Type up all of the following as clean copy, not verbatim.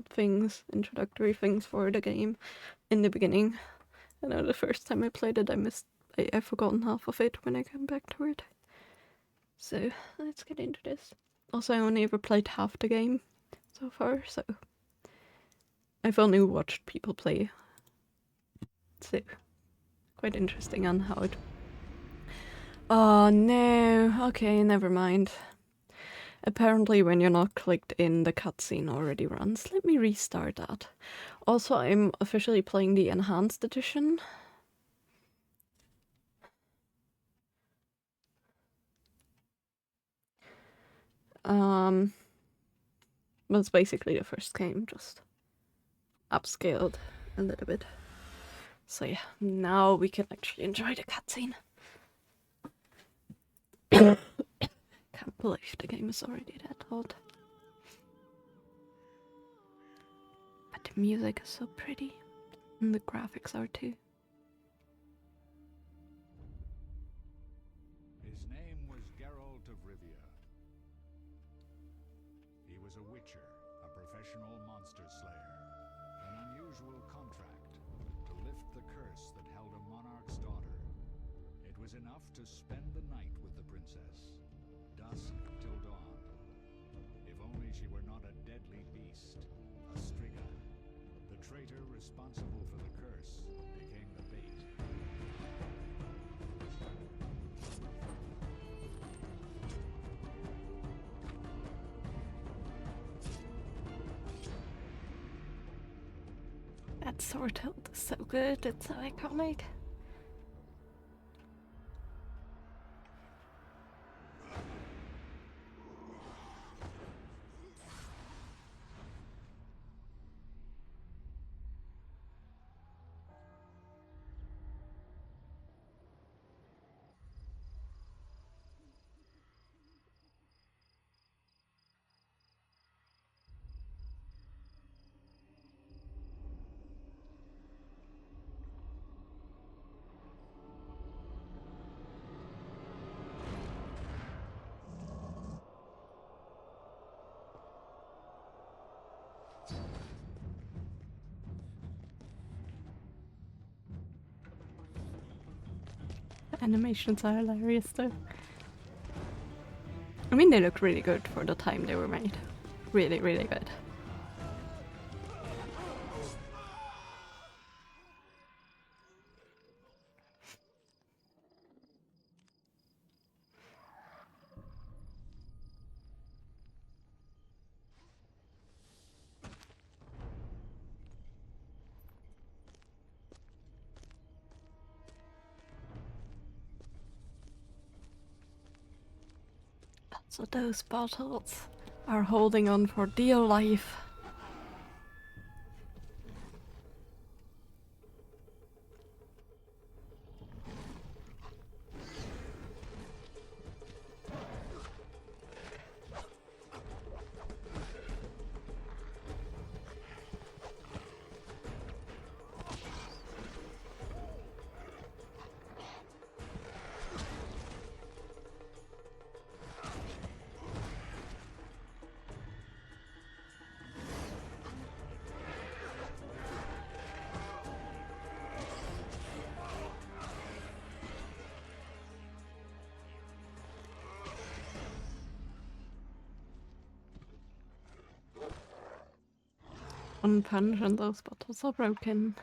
things, introductory things for the game in the beginning. I know the first time I played it, I've forgotten half of it when I came back to it. So let's get into this. Also, I only ever played half the game so far, so I've only watched people play. So quite interesting on how it. Oh no, okay, never mind. Apparently when you're not clicked in, the cutscene already runs. Let me restart that. Also, I'm officially playing the Enhanced Edition. Well, it's basically the first game, just upscaled a little bit. So yeah, now we can actually enjoy the cutscene. Can't believe the game is already that old. But the music is so pretty, and the graphics are too. His name was Geralt of Rivia. He was a witcher, a professional monster slayer. An unusual contract to lift the curse that held a monarch's daughter. It was enough to spend the night with the princess, dusk till dawn. If only she were not a deadly beast, a striga. The traitor responsible for the curse became the bait. That sword hilt is so good, it's so iconic. Animations are hilarious though. I mean, they look really good for the time they were made. Really, really good. So those bottles are holding on for dear life. One punch and those bottles are broken.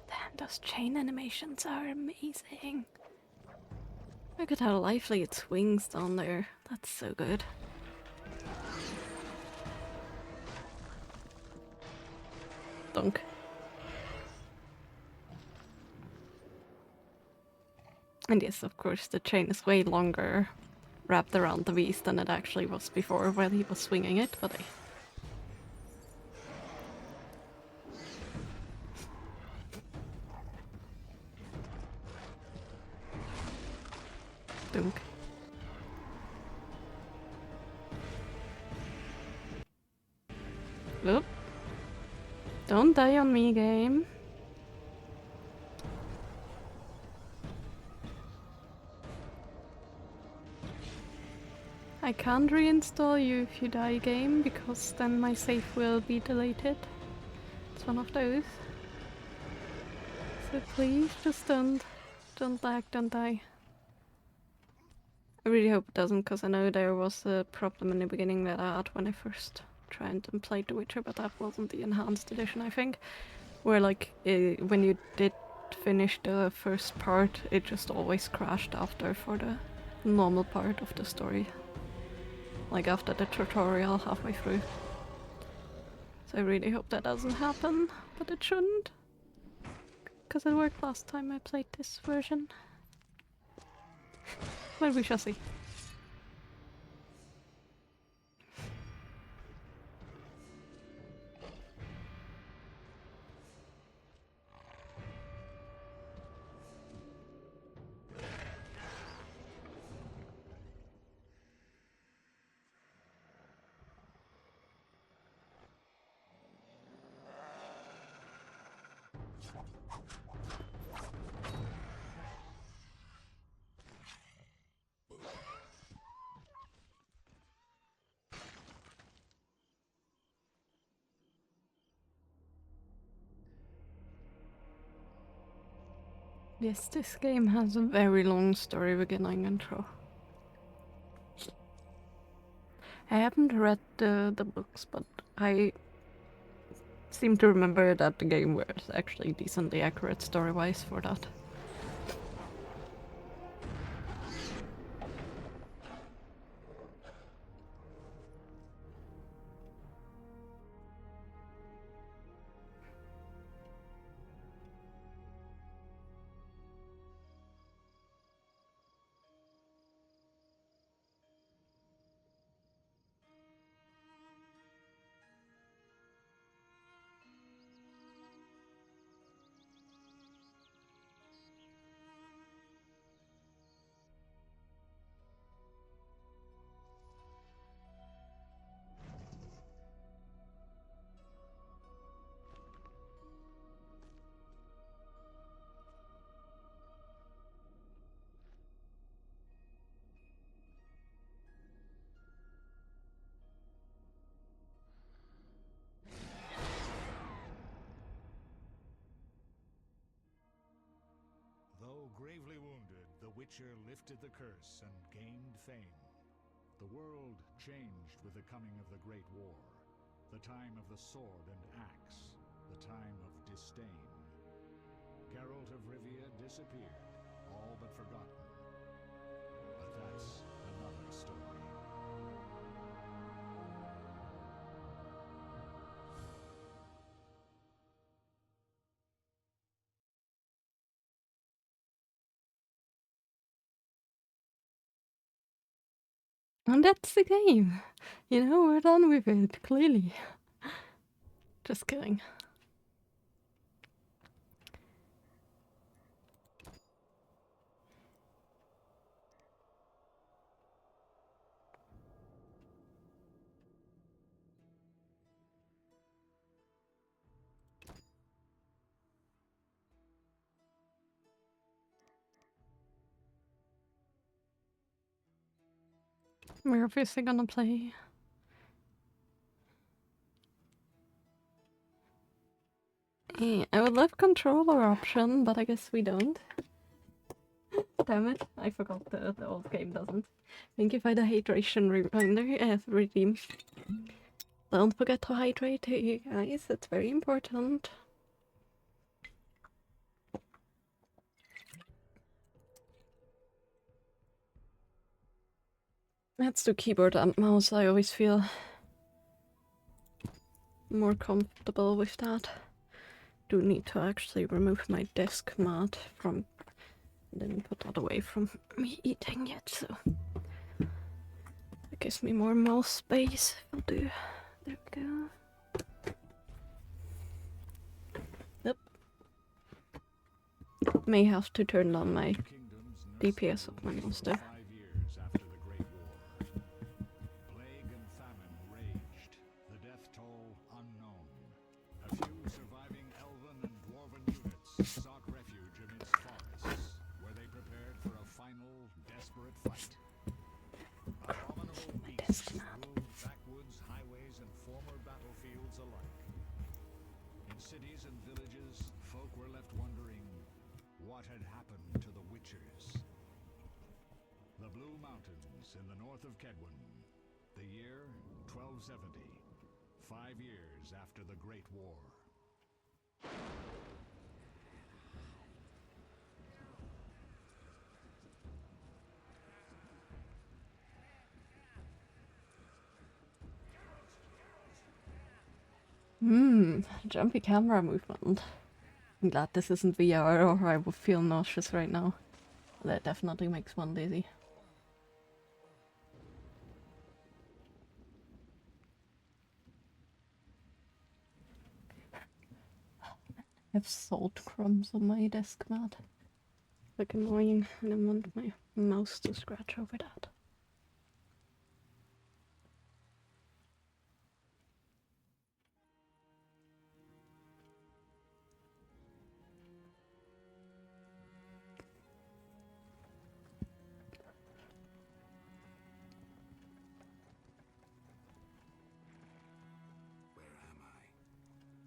Damn, those chain animations are amazing. Look at how lively it swings down there. That's so good. Dunk. And yes, of course, the chain is way longer wrapped around the beast than it actually was before while he was swinging it, but Dunk. Oop. Don't die on me, game. I can't reinstall you if you die game, because then my save will be deleted. It's one of those. So please, just don't lag, don't die. I really hope it doesn't, because I know there was a problem in the beginning that I had when I first tried and played The Witcher, but that wasn't the enhanced edition, I think. Where like, when you did finish the first part, it just always crashed after for the normal part of the story. Like after the tutorial halfway through. So I really hope that doesn't happen, but it shouldn't. Because it worked last time I played this version. But we shall see. Yes, this game has a very long story beginning intro. I haven't read the books, but I seem to remember that the game was actually decently accurate story-wise for that. Though gravely wounded, the Witcher lifted the curse and gained fame. The world changed with the coming of the Great War, the time of the sword and axe, the time of disdain. Geralt of Rivia disappeared, all but forgotten. But that's another story. And that's the game. You know, we're done with it, clearly. Just kidding. We're obviously gonna play. I would love controller option, but I guess we don't. Damn it, I forgot the old game doesn't. Thank you for the hydration reminder, redeem. Don't forget to hydrate, you guys, it's very important. That's the keyboard and mouse, I always feel more comfortable with that. Do need to actually remove my desk mat from, didn't put that away from me eating yet, so it gives me more mouse space. I'll do. There we go. Yep. May have to turn on my DPS of my mouse though. 5 years after the Great War. Plague and famine raged, the death toll unknown. A few surviving elven and dwarven units sought refuge amidst forests, where they prepared for a final, desperate fight. Abominable had happened to the Witchers. The Blue Mountains in the north of Kedwin. The year 1270. 5 years after the Great War. Jumpy camera movement. I'm glad this isn't VR or I would feel nauseous right now. That definitely makes one dizzy. I have salt crumbs on my desk mat. Like annoying, and I want my mouse to scratch over that.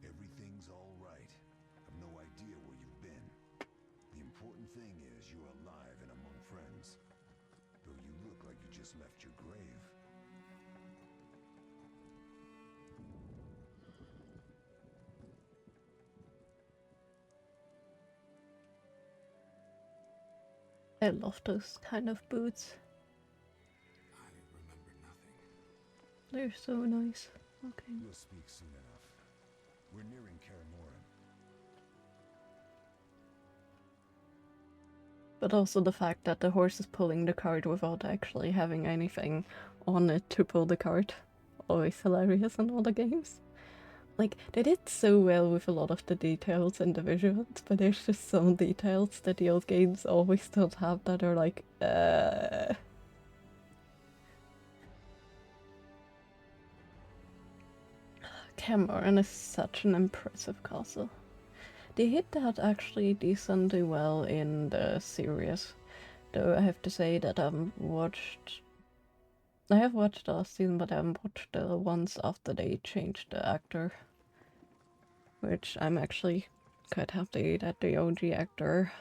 Everything's all right. I've no idea where you've been. The important thing is you're alive and among friends. Though you look like you just left your grave. I love those kind of boots. I remember nothing. They're so nice. Okay. We'll speak soon enough. We're nearing Karamoran. But also the fact that the horse is pulling the cart without actually having anything on it to pull the cart. Always hilarious in all the games. Like, they did so well with a lot of the details and the visuals, but there's just some details that the old games always don't have that are like, Cameron is such an impressive castle. They hit that actually decently well in the series, though I have to say that I have watched the last season, but I haven't watched the ones after they changed the actor, which I'm actually quite happy that the OG actor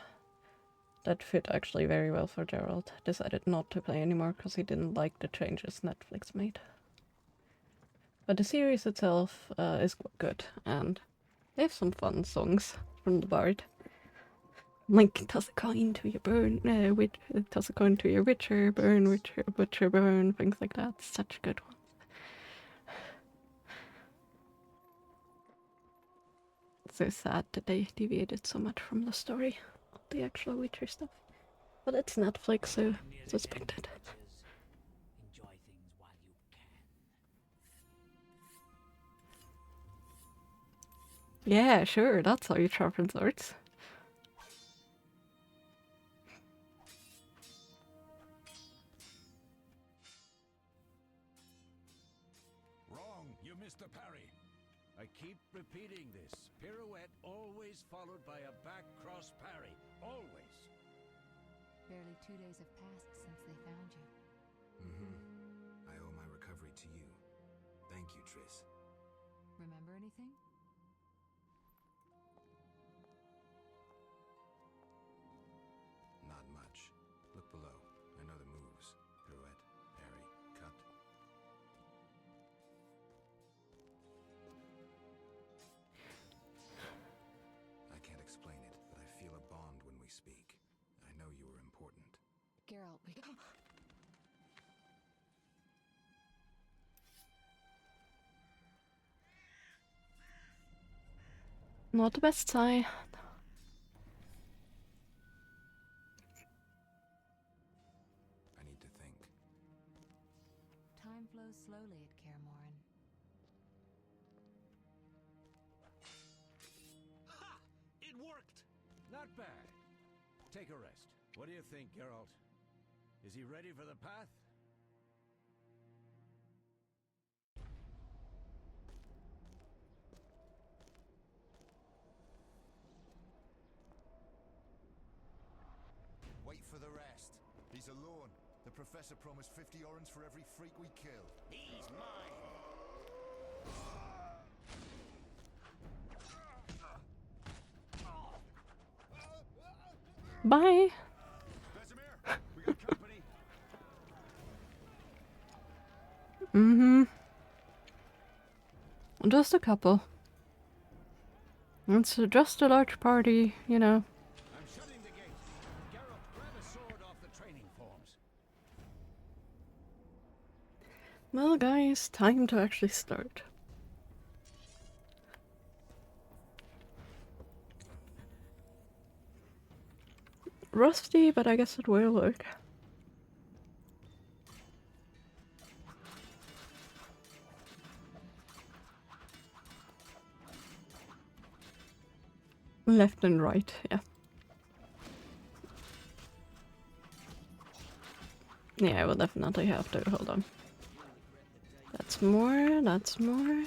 that fit actually very well for Geralt decided not to play anymore because he didn't like the changes Netflix made. But the series itself is good, and they have some fun songs from the bard. Like, toss a coin to your burn, toss a coin to your witcher, burn, witcher, butcher, burn, things like that. Such good ones. It's so sad that they deviated so much from the story, the actual Witcher stuff. But it's Netflix, so it's expected. Enjoy things while you can. Yeah, sure, that's how you sharpen swords. Wrong, you missed the parry. I keep repeating this. Pirouette always followed by a back cross parry. Always. Barely 2 days have passed since they found you. I owe my recovery to you. Thank you, Triss. Remember anything? Not much. Look below. I know the moves. Pirouette, parry, cut. I can't explain it, but I feel a bond when we speak. I know you are important. Geralt, we... Not the best sign. I need to think. Time flows slowly at Karamoran. Ha! It worked! Not bad. Take a rest. What do you think, Geralt? Is he ready for the path? Wait for the rest. He's alone. The professor promised 50 orens for every freak we kill. He's mine! Bye. Vesemir, we got company. Mm-hmm. Just a couple. It's just a large party, you know. I'm shutting the gate. Geralt, grab a sword off the training forms. Well, guys, time to actually start. Rusty, but I guess it will work. Left and right, yeah. Yeah, I will definitely have to. Hold on. That's more, that's more.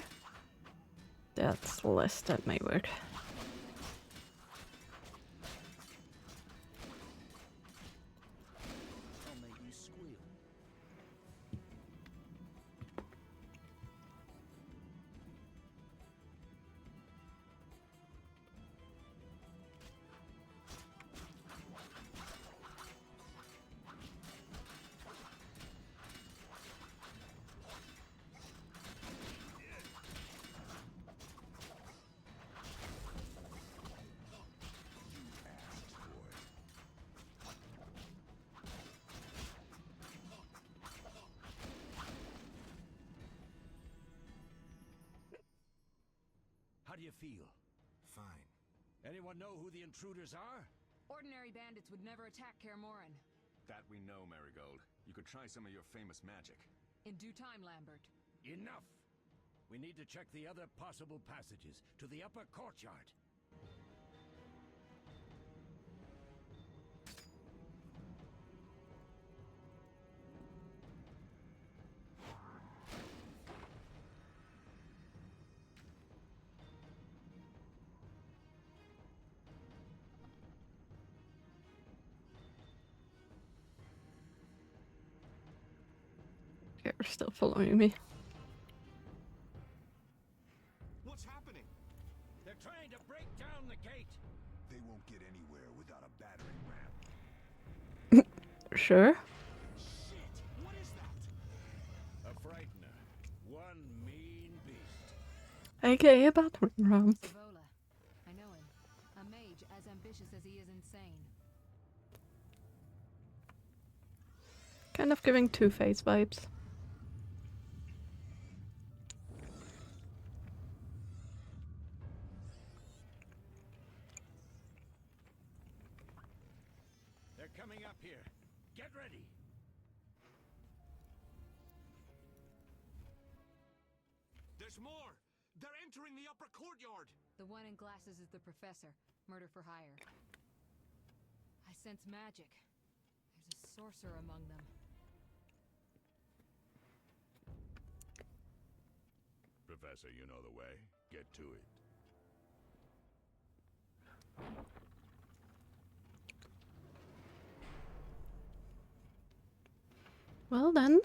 That's less, that may work. I'll make you squeal. How do you feel? Fine. Anyone know who the intruders are? Ordinary bandits would never attack Kaer Morhen. That we know, Marigold. You could try some of your famous magic. In due time, Lambert. Enough! We need to check the other possible passages to the upper courtyard. You're still following me. What's happening? They're trying to break down the gate! They won't get anywhere without a battering ram. Sure. Shit! What is that? A frightener. One mean beast. AKA a battering ram. Savola. I know him. A mage as ambitious as he is insane. Kind of giving Two-Face vibes. They're coming up here. Get ready! There's more! They're entering the upper courtyard! The one in glasses is the professor. Murder for hire. I sense magic. There's a sorcerer among them. Professor, you know the way. Get to it. Well then.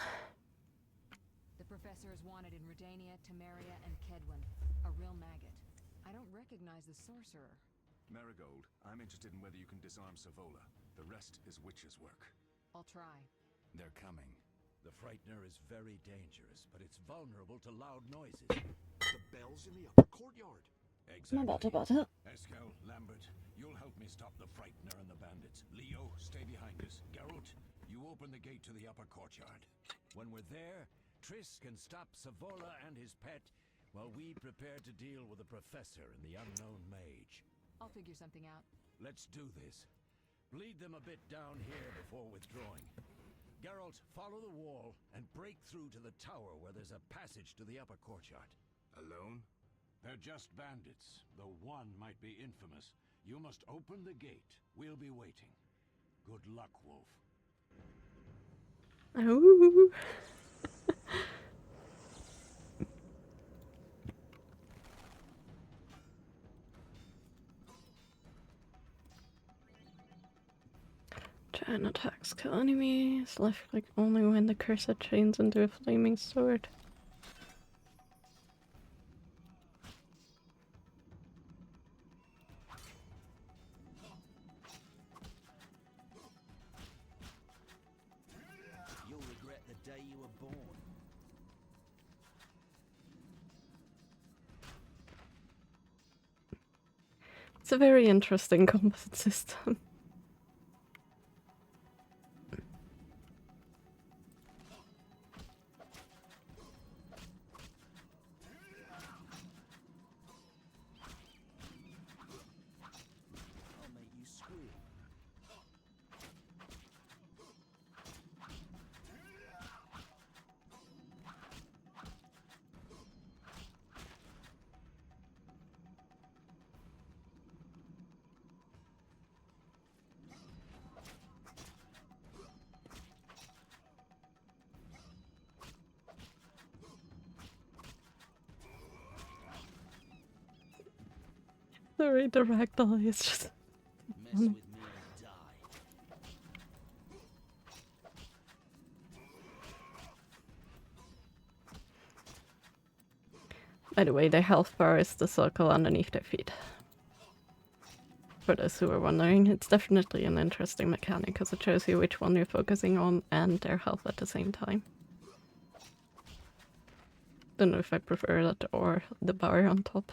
The professor is wanted in Redania, Temeria, and Kedwin. A real maggot. I don't recognize the sorcerer. Marigold, I'm interested in whether you can disarm Savola. The rest is witch's work. I'll try. They're coming. The frightener is very dangerous, but it's vulnerable to loud noises. The bell's in the upper courtyard. Exactly. Butter. Eskel, Lambert, you'll help me stop the frightener and the bandits. Leo, stay behind us. Geralt, you open the gate to the upper courtyard. When we're there, Triss can stop Savola and his pet while we prepare to deal with the professor and the unknown mage. I'll figure something out. Let's do this. Bleed them a bit down here before withdrawing. Geralt, follow the wall and break through to the tower where there's a passage to the upper courtyard. Alone? They're just bandits, though one might be infamous. You must open the gate. We'll be waiting. Good luck, Wolf. Ooh. Giant attacks kill enemies. Left click only when the cursor chains into a flaming sword. It's a very interesting combat system. I'll make you squeal. Sorry, the ragdoll is just... Mess with me and die. By the way, the health bar is the circle underneath their feet. For those who are wondering, it's definitely an interesting mechanic because it shows you which one you're focusing on and their health at the same time. Don't know if I prefer that or the bar on top.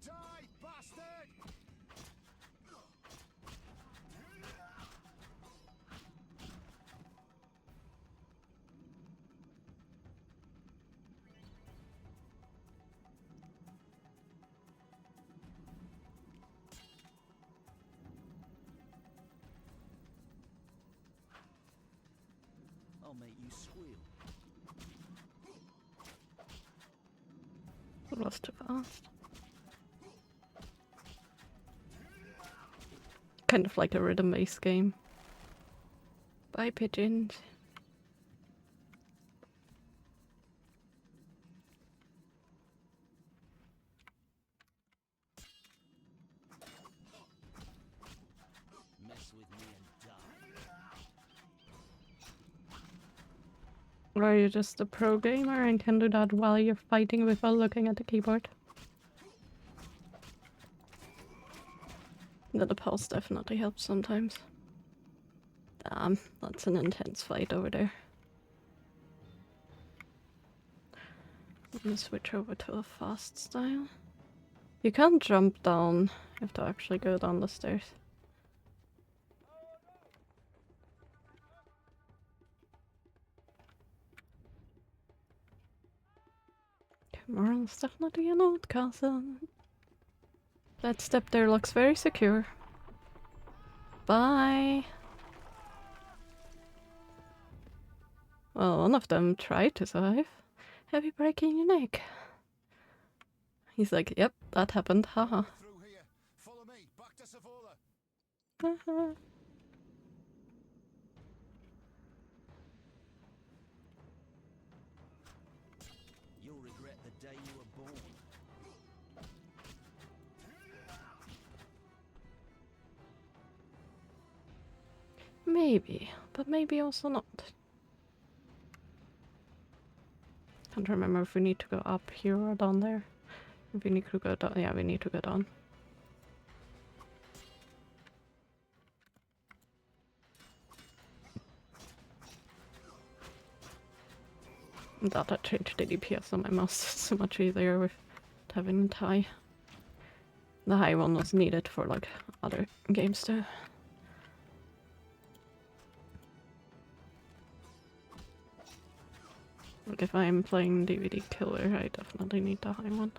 Die, bastard! I'll make you squeal. That was too fast. Kind of like a rhythm-based game. Bye, pigeons. Mess with me and die. Or are you just a pro gamer and can do that while you're fighting without looking at the keyboard? The pulse definitely helps sometimes. Damn, that's an intense fight over there. I'm gonna switch over to a fast style. You can't jump down, you have to actually go down the stairs. Moral's definitely an old castle. That step there looks very secure. Bye! Well, one of them tried to survive. Heavy breaking your neck. He's like, yep, that happened, haha. Through here. Follow me. Back to Savola. Haha. You'll regret the day you were born. Maybe, but maybe also not. Can't remember if we need to go up here or down there. If we need to go down, yeah, we need to go down. I'm glad I changed the DPS on my mouse. It's so much easier with having it high. The high one was needed for like other games too. Like if I'm playing DVD Killer, I definitely need the high one.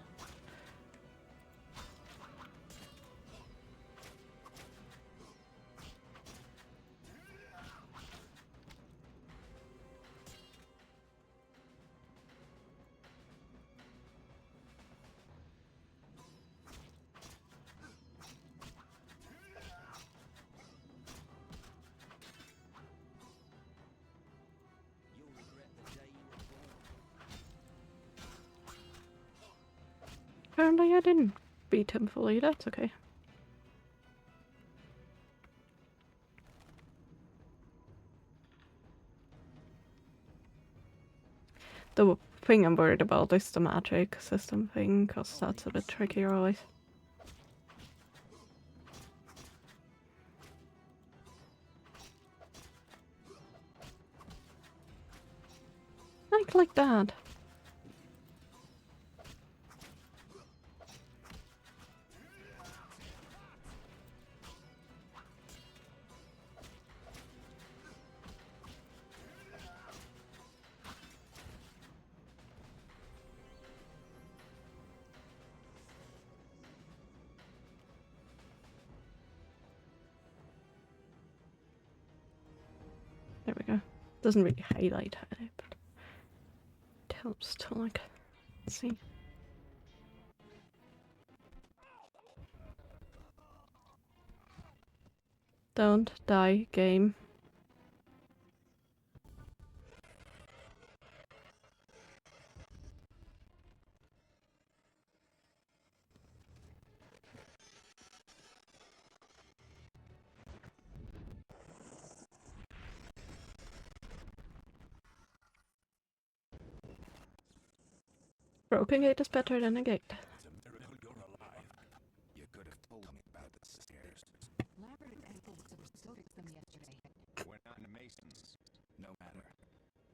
You'll regret the day you were born. Apparently I didn't beat him fully, that's okay. The thing I'm worried about is the magic system thing, because that's a bit trickier always. Not like that. There we go. Doesn't really highlight it, but it helps to like see. Don't die, game. Broken gate is better than a gate. It's a miracle you're alive. You could have told me about the stairs. Lambert and Uncle were still fixed them yesterday. We're not masons. No matter.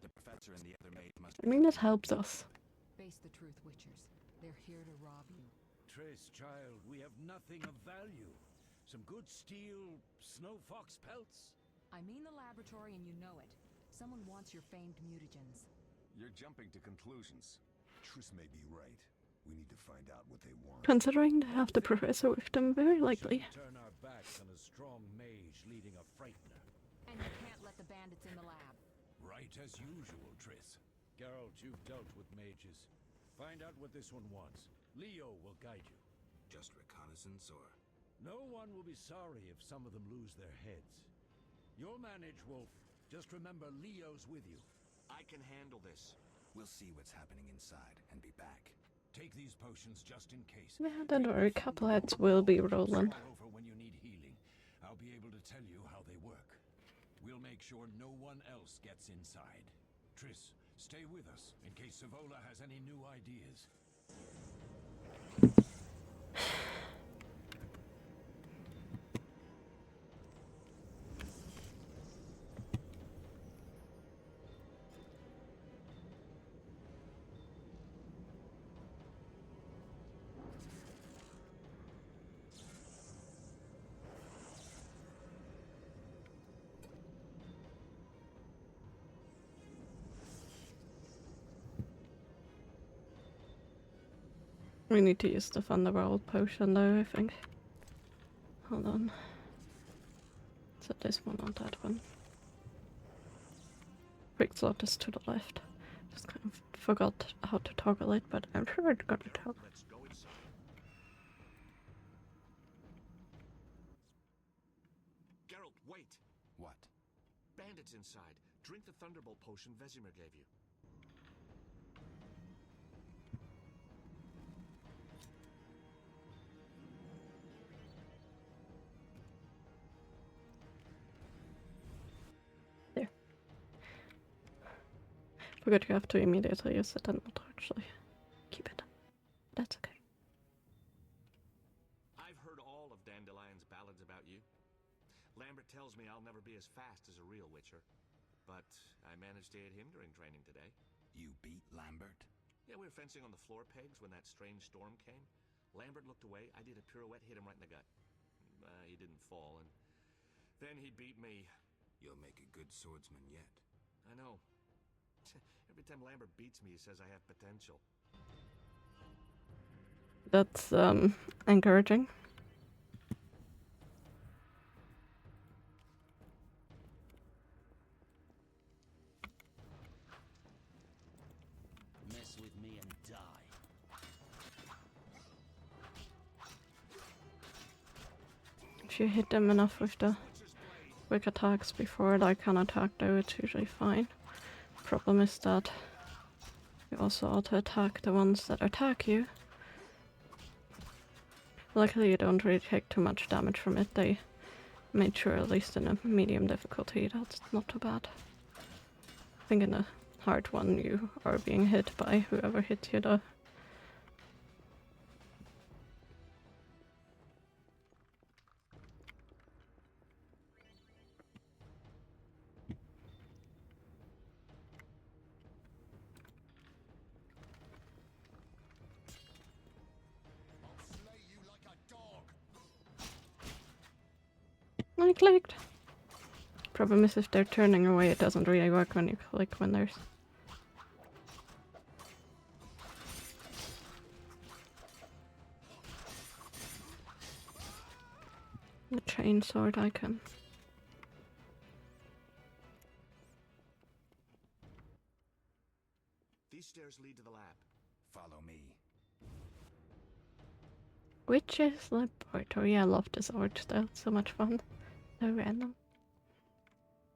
The professor and the other maid must I mean, it helps us. Face the truth, Witchers. They're here to rob you. Triss, child, we have nothing of value. Some good steel snow fox pelts? I mean the laboratory and you know it. Someone wants your famed mutagens. You're jumping to conclusions. Triss may be right. We need to find out what they want. Considering they have the professor with them, very likely. Shouldn't turn our backs on a strong mage leading a frightener. And you can't let the bandits in the lab. Right as usual, Triss. Geralt, you've dealt with mages. Find out what this one wants. Leo will guide you. Just reconnaissance, or...? No one will be sorry if some of them lose their heads. You'll manage, Wolf. Just remember Leo's with you. I can handle this. We'll see what's happening inside and be back. Take these potions just in case. Yeah, don't worry, couple heads will be rolling. Call over when you need healing. I'll be able to tell you how they work. We'll make sure no one else gets inside. Triss, stay with us in case Savola has any new ideas. We need to use the Thunderbolt potion though, I think. Hold on. So this one on that one. Quick slot is to the left. Just kind of forgot how to toggle it, but I'm sure it's gonna toggle. Let's go inside. Geralt, wait! What? Bandits inside. Drink the Thunderbolt potion Vesemir gave you. There. Forgot you have to immediately use it and not actually keep it. That's okay. I've heard all of Dandelion's ballads about you. Lambert tells me I'll never be as fast as a real Witcher. But I managed to hit him during training today. You beat Lambert? Yeah, we were fencing on the floor pegs when that strange storm came. Lambert looked away, I did a pirouette, hit him right in the gut. He didn't fall, and then he beat me. You'll make a good swordsman yet. I know. Every time Lambert beats me, he says I have potential. That's encouraging. Mess with me and die. If you hit them enough with the quick attacks before they can attack though, it's usually fine. Problem is that you also auto attack the ones that attack you. Luckily you don't really take too much damage from it. They made sure, at least in a medium difficulty, that's not too bad. I think in a hard one you are being hit by whoever hits you though. I clicked. Problem is if they're turning away, it doesn't really work when you click when there's... the chainsword icon. These stairs lead to the lab. Follow me. Witches Laboratory. I love this art style. It's so much fun. So random.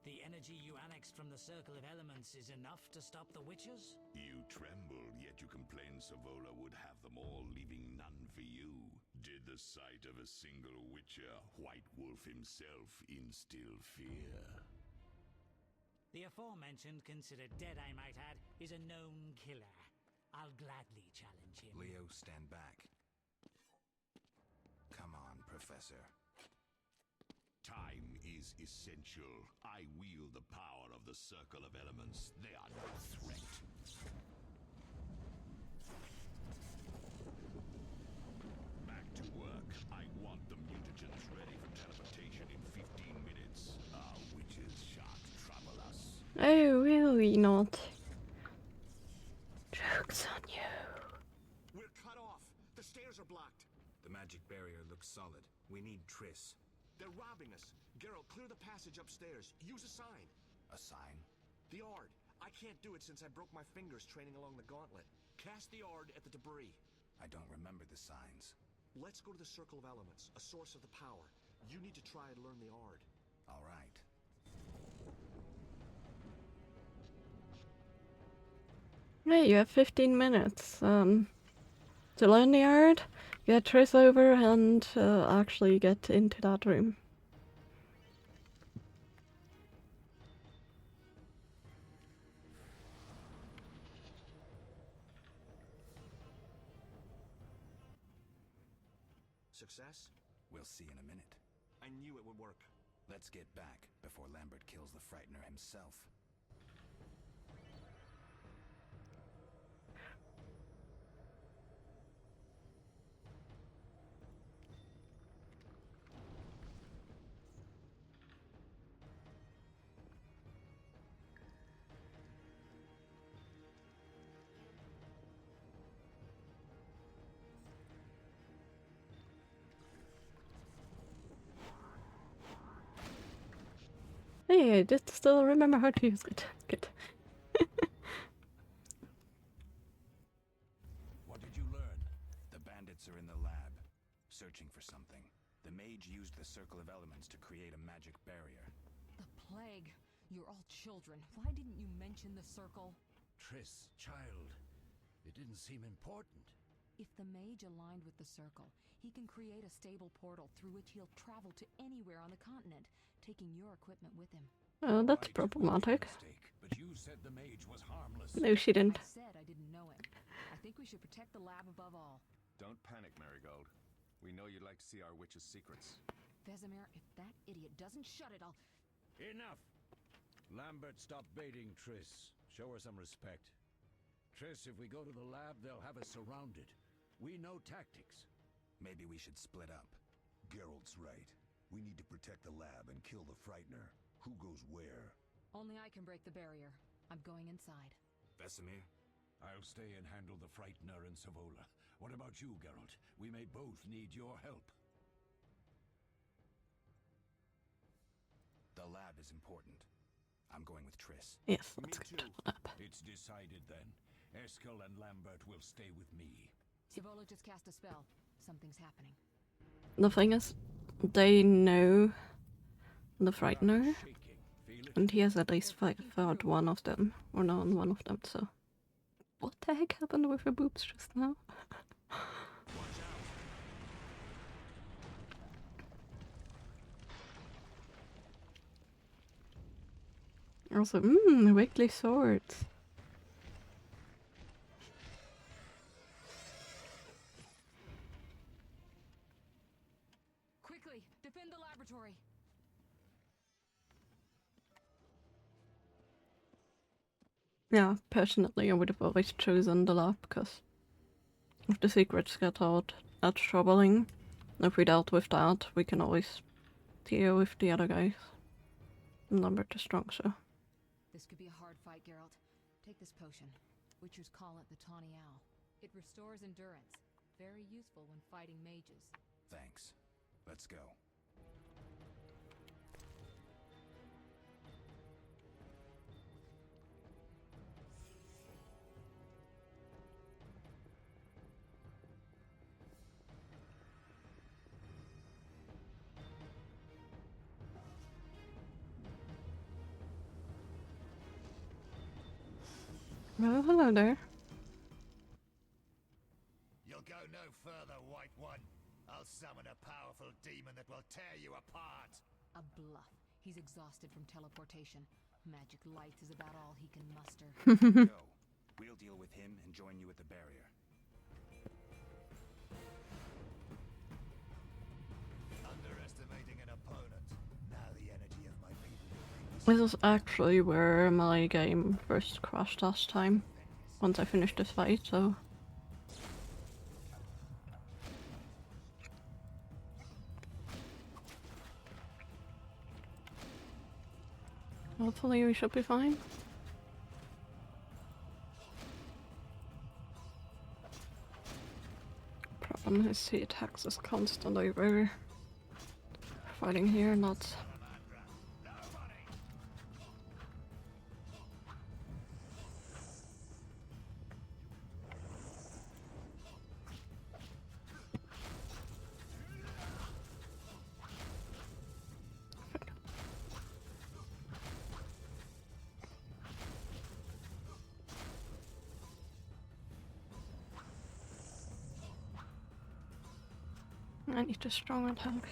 The energy you annexed from the Circle of Elements is enough to stop the witches? You tremble, yet you complain Savola would have them all, leaving none for you. Did the sight of a single witcher, White Wolf himself, instill fear? The aforementioned, considered dead I might add, is a known killer. I'll gladly challenge him. Leo, stand back. Come on, Professor. Time is essential. I wield the power of the Circle of Elements. They are no threat. Back to work. I want the mutagens ready for teleportation in 15 minutes. Our witches shan't trouble us. Oh, really not. Joke's on you. We're cut off. The stairs are blocked. The magic barrier looks solid. We need Triss. They're robbing us. Geralt, clear the passage upstairs. Use a sign. A sign? The Ard. I can't do it since I broke my fingers training along the gauntlet. Cast the Ard at the debris. I don't remember the signs. Let's go to the Circle of Elements, a source of the power. You need to try and learn the Ard. All right. Hey, you have 15 minutes to learn the art, get Triss over, and actually get into that room. Success? We'll see in a minute. I knew it would work. Let's get back before Lambert kills the Frightener himself. Hey, I just still remember how to use it. Good. What did you learn? The bandits are in the lab, searching for something. The mage used the Circle of Elements to create a magic barrier. The plague. You're all children. Why didn't you mention the circle? Triss, child, it didn't seem important. If the mage aligned with the circle, he can create a stable portal through which he'll travel to anywhere on the continent, taking your equipment with him. Oh, that's Right, problematic. mistake, but you said the mage was harmless. No, she didn't. I said I didn't know him. I think we should protect the lab above all. Don't panic, Marigold. We know you'd like to see our witch's secrets. Vesemir, if that idiot doesn't shut it, I'll... Enough! Lambert, stop baiting Triss. Show her some respect. Triss, if we go to the lab, they'll have us surrounded. We know tactics. Maybe we should split up. Geralt's right. We need to protect the lab and kill the Frightener. Who goes where? Only I can break the barrier. I'm going inside. Vesemir? I'll stay and handle the Frightener and Savola. What about you, Geralt? We may both need your help. The lab is important. I'm going with Triss. Yes, Me let's too. get that up. It's decided then. Eskel and Lambert will stay with me. Savola just cast a spell. Something's happening. The thing is, they know the Frightener, Shaking. Feel it? and he has at least fought one of them, or known one of them, so... What the heck happened with her boobs just now? Watch out! Also, wiggly swords. Quickly, defend the laboratory. Yeah, personally I would have always chosen the lab, because if the secrets get out, that's troubling. If we dealt with that, we can always deal with the other guys. Lambert is strong, so. This could be a hard fight, Geralt. Take this potion. Witchers call it the Tawny Owl. It restores endurance. Very useful when fighting mages. Thanks. Let's go. Oh, hello there. You'll go no further, White One. I'll summon a powerful demon that will tear you apart. A bluff. He's exhausted from teleportation. Magic light is about all he can muster. Go. We'll deal with him and join you at the barrier. Underestimating an opponent. Now the energy of my people will bring This is actually where my game first crashed last time. Once I finished this fight, so. Hopefully we should be fine. Problem is he attacks us constantly. We're fighting here, not. I need a strong attack.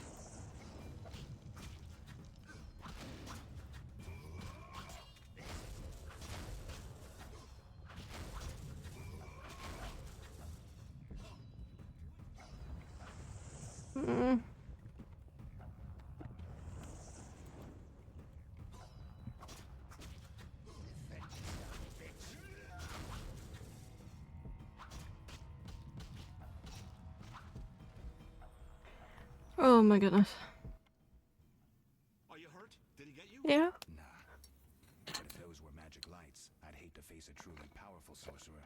Oh my goodness. Are you hurt? Did he get you? Yeah? Nah. But if those were magic lights, I'd hate to face a truly powerful sorcerer.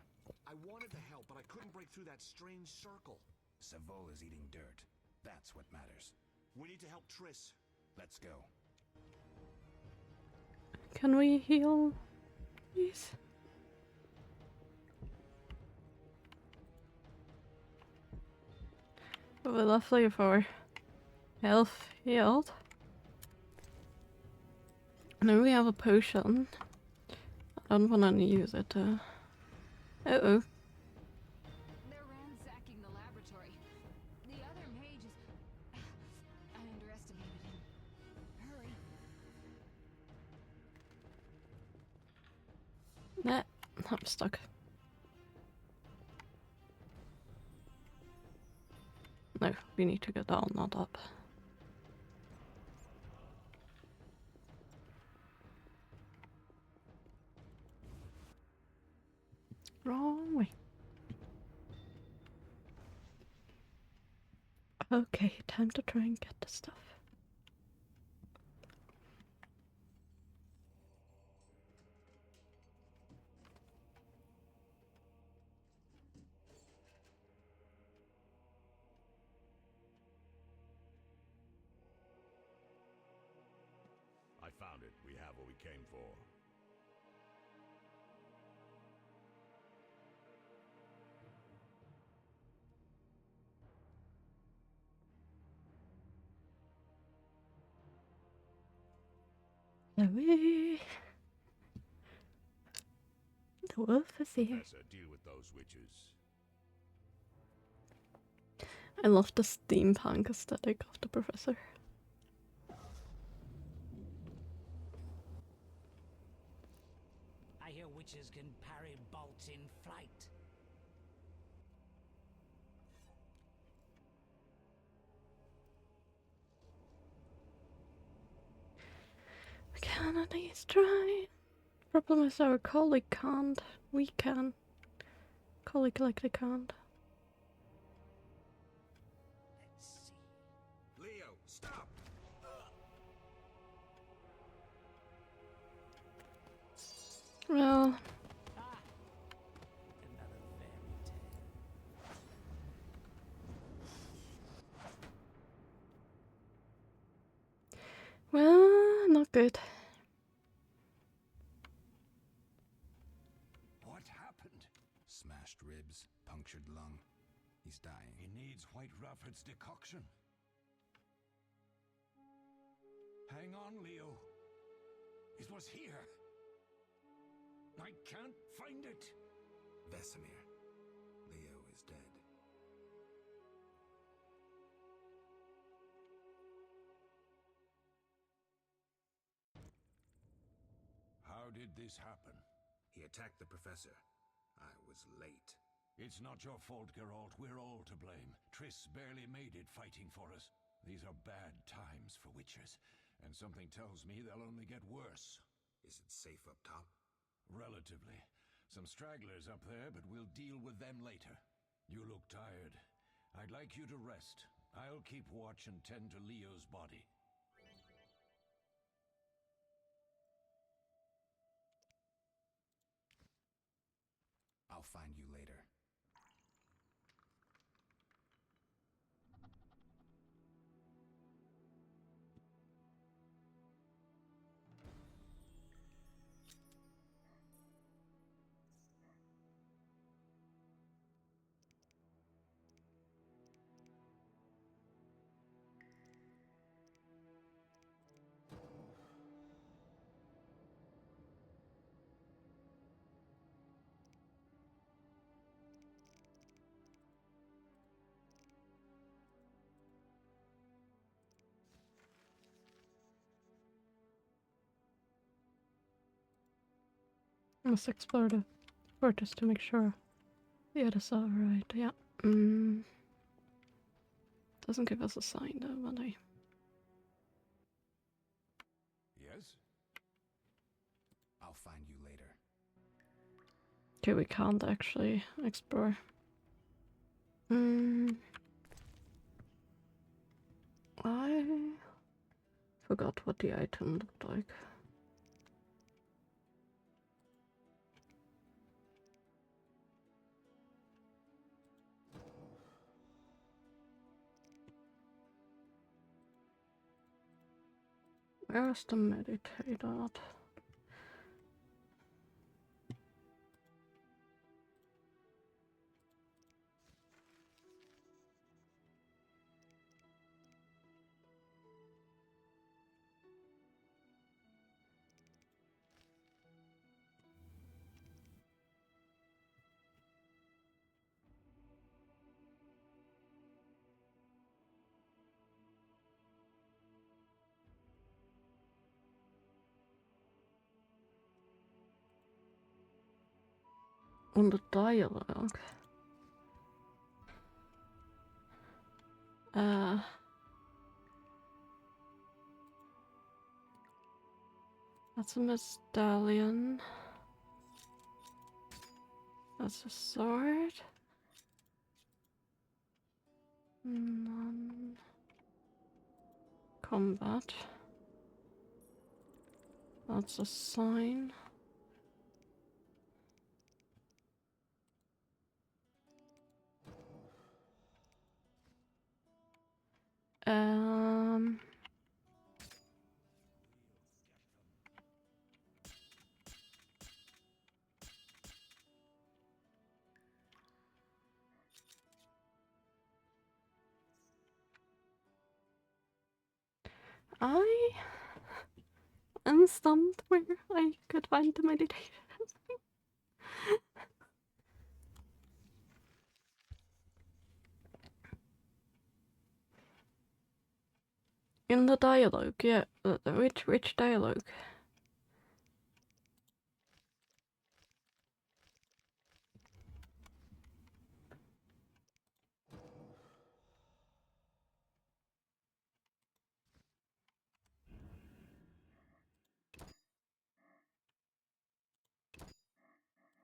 I wanted to help, but I couldn't break through that strange circle. Savola's eating dirt. That's what matters. We need to help Triss. Let's go. Can we heal, please? It would be lovely for health healed. And then we have a potion. I don't want to use it. Uh-oh. They're ransacking the laboratory. The other mage is... I underestimated him. Hurry. Nah, I'm stuck. No, we need to go down, not up. Wrong way. Okay, time to try and get the stuff. I found it. We have what we came for. Away. The wolf is here. Professor, deal with those witches. I love the steampunk aesthetic of the professor. I hear witches can parry bolts in flight. Can at least try. Problem is our colleague can't. We can. Colleague like they can't. Let's see. Leo, stop! Good. What happened? Smashed ribs, punctured lung. He's dying. He needs White Rafford's decoction. Hang on, Leo. It was here. I can't find it. Vesemir. Leo is dead. How did this happen? He attacked the professor. I was late. It's not your fault, Geralt. We're all to blame. Triss barely made it fighting for us. These are bad times for witchers, and something tells me they'll only get worse. Is it safe up top? Relatively. Some stragglers up there, but we'll deal with them later. You look tired. I'd like you to rest. I'll keep watch and tend to Leo's body. I'll find you later. Let's explore the fortress to make sure the others are right. Yeah. Doesn't give us a sign though, but I. Yes? I'll find you later. Okay, we can't actually explore. I forgot what the item looked like. Where's the meditator? On the dialogue. That's a medallion. That's a sword. Non-combat. That's a sign. I am stumped where I could find the meditation. In the dialogue, yeah. Which dialogue?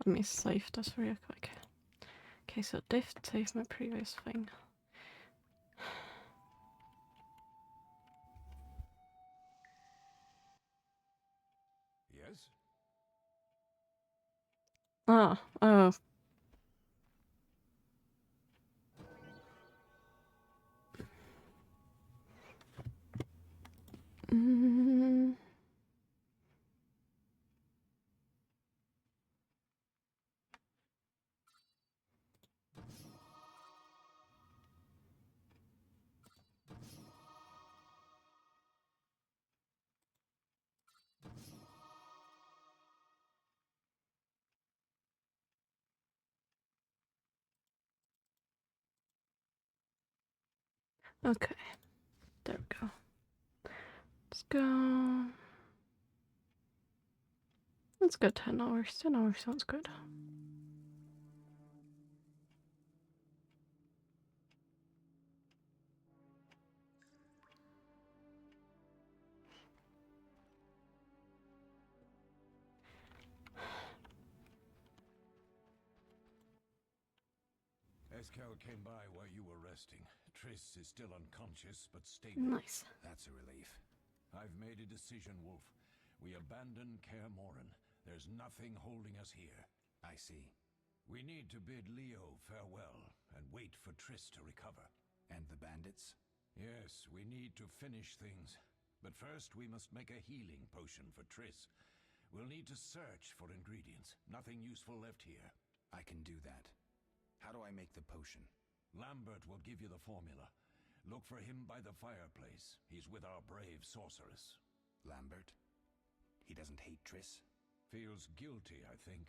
Let me save this real quick. Okay, so did save my previous thing. Yes? Ah, oh. Okay, there we go. Let's go. Let's go 10 hours. 10 hours sounds good. Eskel came by while you were resting. Triss is still unconscious, but stable. Nice. That's a relief. I've made a decision, Wolf. We abandon Kaer Morhen. There's nothing holding us here. I see. We need to bid Leo farewell and wait for Triss to recover. And the bandits? Yes, we need to finish things. But first we must make a healing potion for Triss. We'll need to search for ingredients. Nothing useful left here. I can do that. How do I make the potion? Lambert will give you the formula. Look for him by the fireplace. He's with our brave sorceress. Lambert? He doesn't hate Triss? Feels guilty, I think.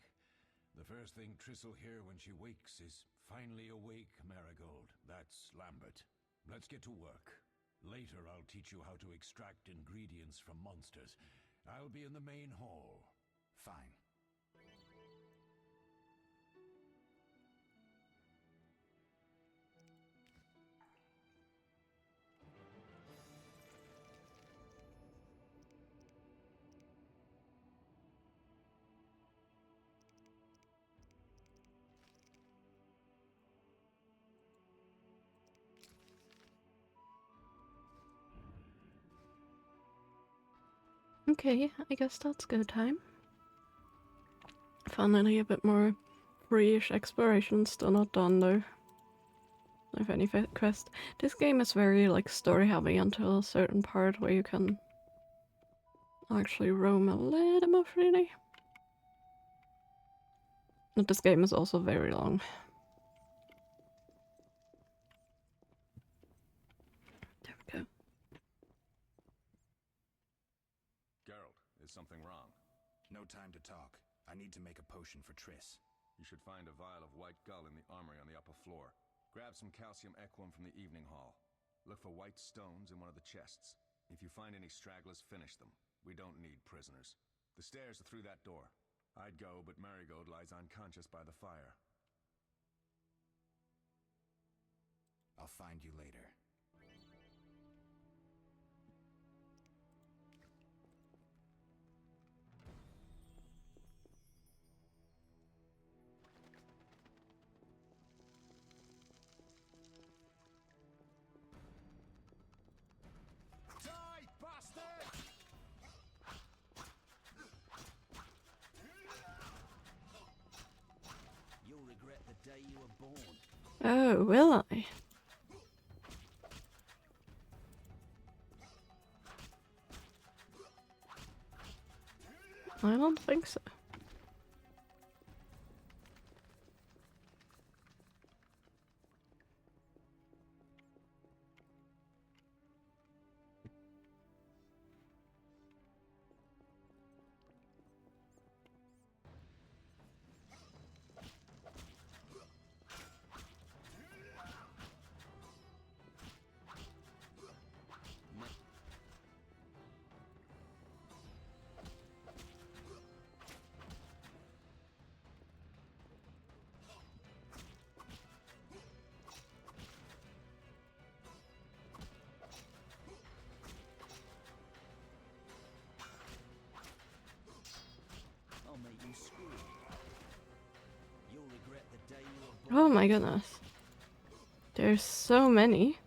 The first thing Triss will hear when she wakes is, "Finally awake, Marigold." That's Lambert. Let's get to work. Later I'll teach you how to extract ingredients from monsters. I'll be in the main hall. Fine. Okay, I guess that's go time. Finally a bit more free-ish exploration, still not done though. If any quest. This game is very like story heavy until a certain part where you can actually roam a little more freely. But this game is also very long. There we go. Geralt, is something wrong? No time to talk. I need to make a potion for Triss. You should find a vial of white gull in the armory on the upper floor. Grab some calcium equum from the evening hall. Look for white stones in one of the chests. If you find any stragglers, finish them. We don't need prisoners. The stairs are through that door. I'd go, but Marigold lies unconscious by the fire. I'll find you later. Die, bastard! You'll regret the day you were born. Oh, will I? I don't think so. I'll make you squeal. You'll regret the day you were born. Oh my goodness. There's so many.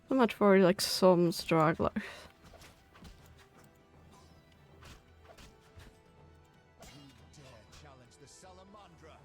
So much for like some stragglers. You dare challenge the Salamandra?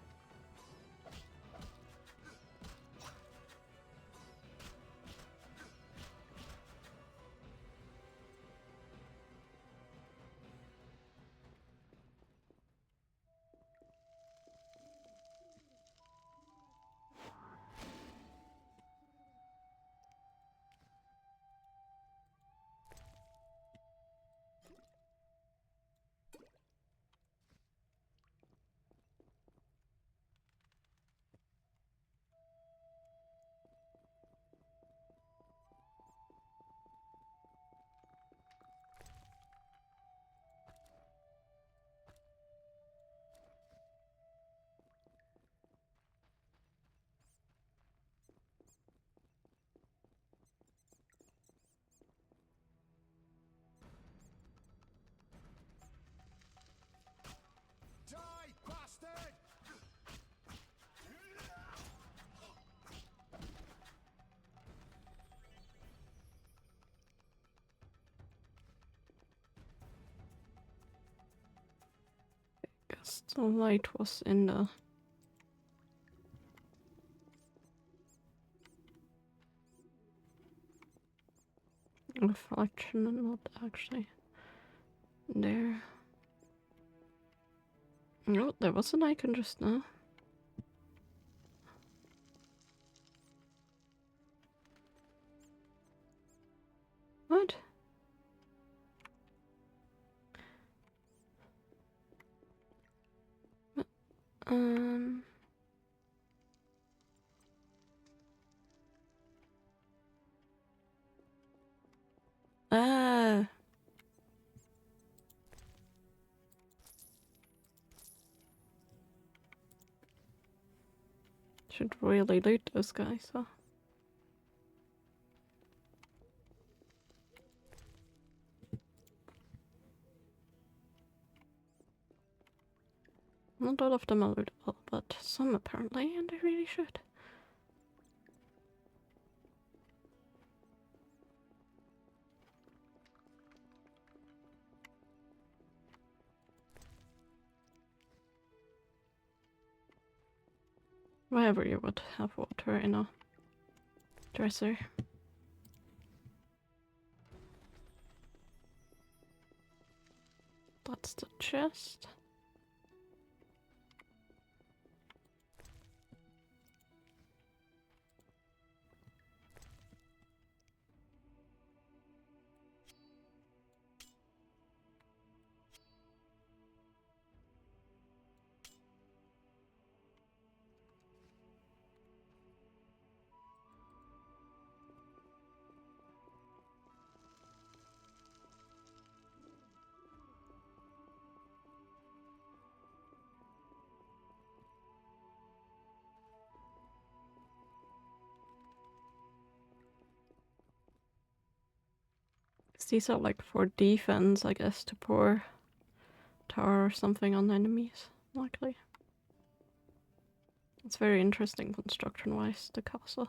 The light was in the reflection and not actually there. No, there was an icon just now. What? Um. Ah. Should really loot those guys, huh? Not all of them are lootable, but some apparently, and I really should. Wherever you would have water in a dresser. That's the chest. These are like for defense, I guess, to pour tower or something on enemies, likely. It's very interesting construction-wise, the castle.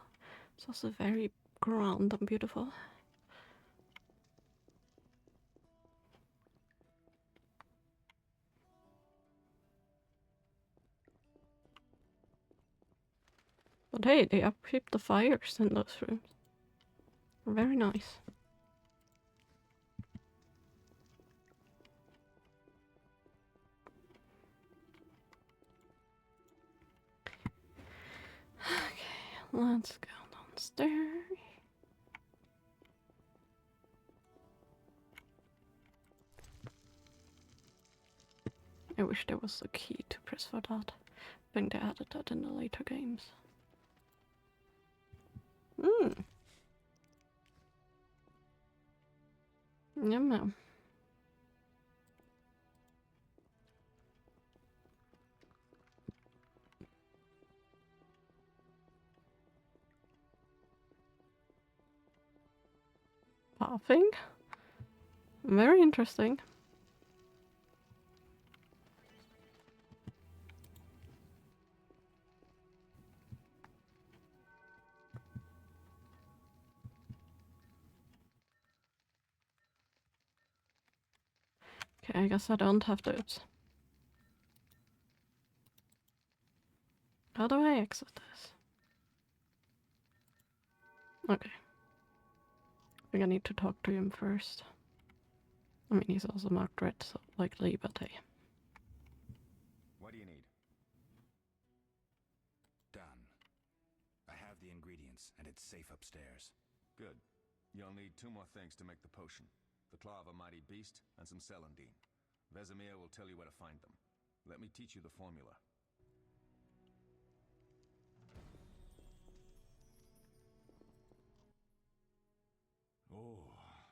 It's also very grand and beautiful. But hey, they upkeep the fires in those rooms. Very nice. Okay, let's go downstairs. I wish there was a key to press for that. I think they added that in the later games. Yum yum. Pathing? Very interesting. Okay, I guess I don't have those. How do I exit this? Okay. I think I need to talk to him first. I mean, he's also marked red, so likely, but hey. What do you need? Done. I have the ingredients, and it's safe upstairs. Good. You'll need 2 more things to make the potion. The claw of a mighty beast and some celandine. Vesemir will tell you where to find them. Let me teach you the formula. Oh,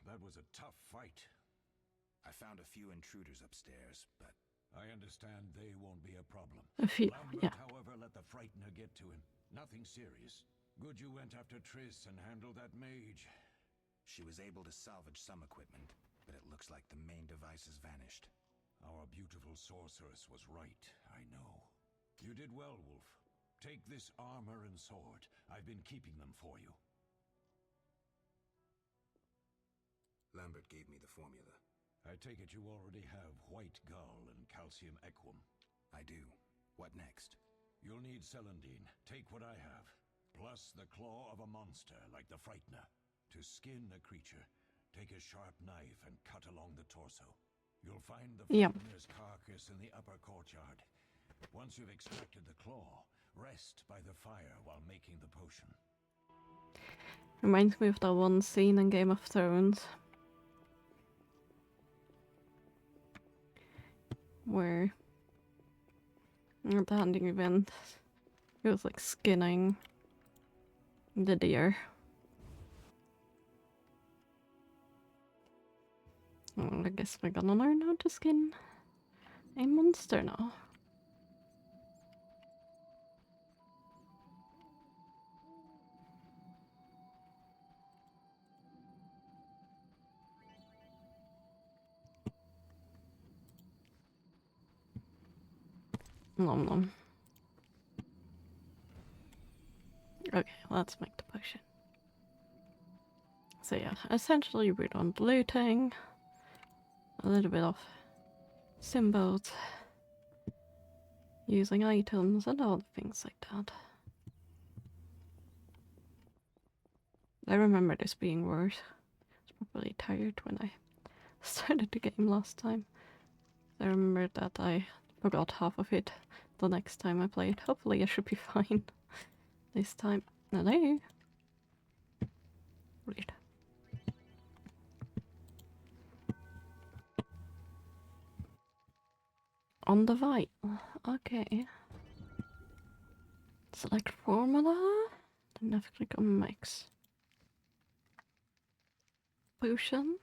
that was a tough fight. I found a few intruders upstairs, but I understand they won't be a problem. Lambert, however, let the Frightener get to him. Nothing serious. Good you went after Triss and handled that mage. She was able to salvage some equipment, but it looks like the main device has vanished. Our beautiful sorceress was right, I know. You did well, Wolf. Take this armor and sword. I've been keeping them for you. Lambert gave me the formula. I take it you already have white gull and calcium equum. I do. What next? You'll need celandine. Take what I have. Plus the claw of a monster like the Frightener. To skin a creature, take a sharp knife and cut along the torso. You'll find the Frightener's carcass in the upper courtyard. Once you've extracted the claw, rest by the fire while making the potion. Reminds me of that one scene in Game of Thrones where at the hunting event he was like skinning the deer. Well, I guess we're gonna learn how to skin a monster now. Nom nom. Okay, let's make the potion. So yeah, essentially we're done looting, a little bit of symbols, using items and all the things like that. I remember this being worse. I was probably tired when I started the game last time. I remember that I forgot half of it the next time I played. Hopefully I should be fine this time. Hello? Weird. On the vial. Okay. Select formula. Then have to click on mix. Potion.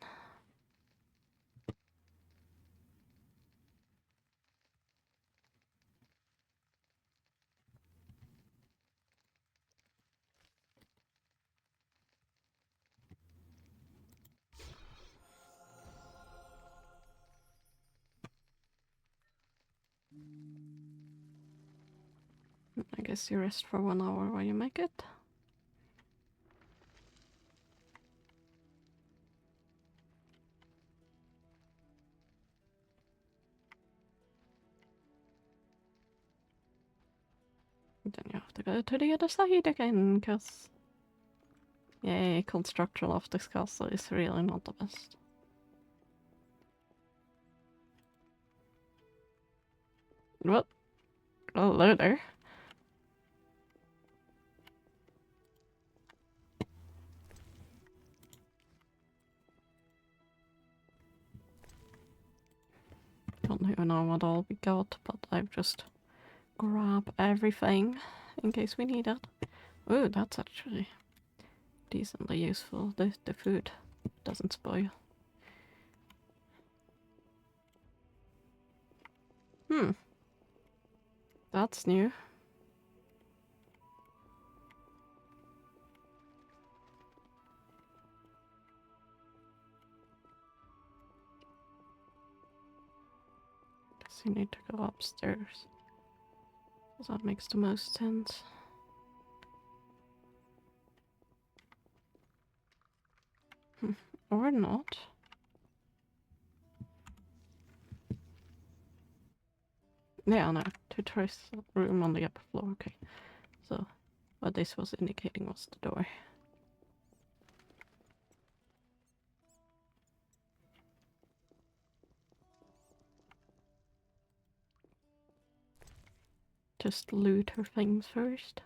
I guess you rest for 1 hour while you make it. Then you have to go to the other side again, because... Yay, construction of this castle is really not the best. What? Hello there. Don't even know what all we got, but I've just grabbed everything in case we need it. Oh, that's actually decently useful. The food doesn't spoil. That's new. Guess you need to go upstairs. That makes the most sense. Or not. Yeah, no. Tutorial's room on the upper floor, okay. So, what this was indicating was the door. Just loot her things first.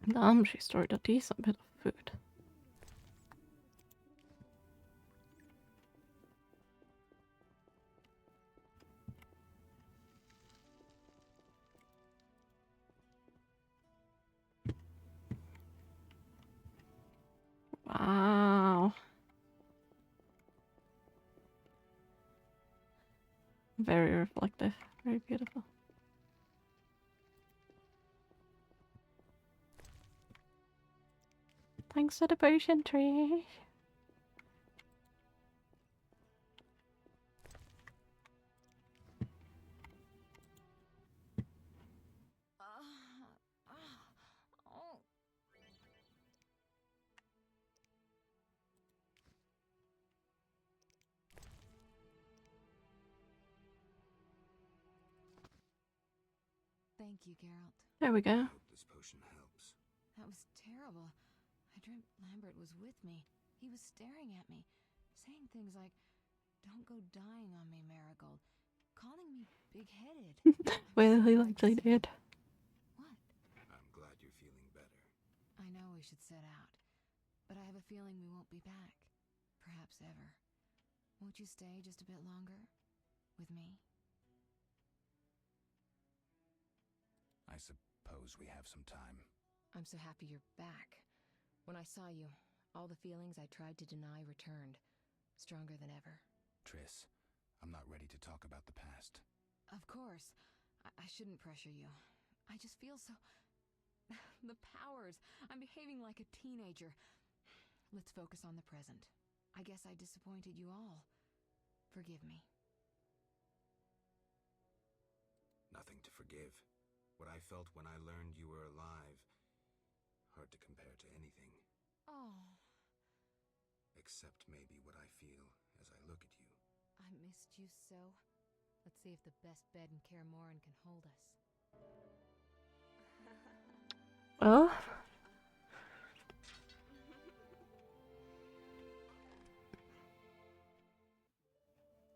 Damn, she stored a decent bit of food. Wow. Very reflective, very beautiful. Thanks to the potion tree. Thank you, Geralt. There we go. Hope this potion helps. That was terrible. I dreamt Lambert was with me. He was staring at me, saying things like, "Don't go dying on me, Marigold," calling me big-headed. Well, he likely did. What? I'm glad you're feeling better. I know we should set out, but I have a feeling we won't be back. Perhaps ever. Won't you stay just a bit longer? With me? I suppose we have some time. I'm so happy you're back. When I saw you, all the feelings I tried to deny returned, stronger than ever. Triss, I'm not ready to talk about the past. Of course. I shouldn't pressure you. I just feel so... the powers. I'm behaving like a teenager. Let's focus on the present. I guess I disappointed you all. Forgive me. Nothing to forgive. What I felt when I learned you were alive, hard to compare to anything. Oh, Except maybe what I feel as I look at you. I missed you so. Let's see if the best bed in Kaer Morhen can hold us. Oh.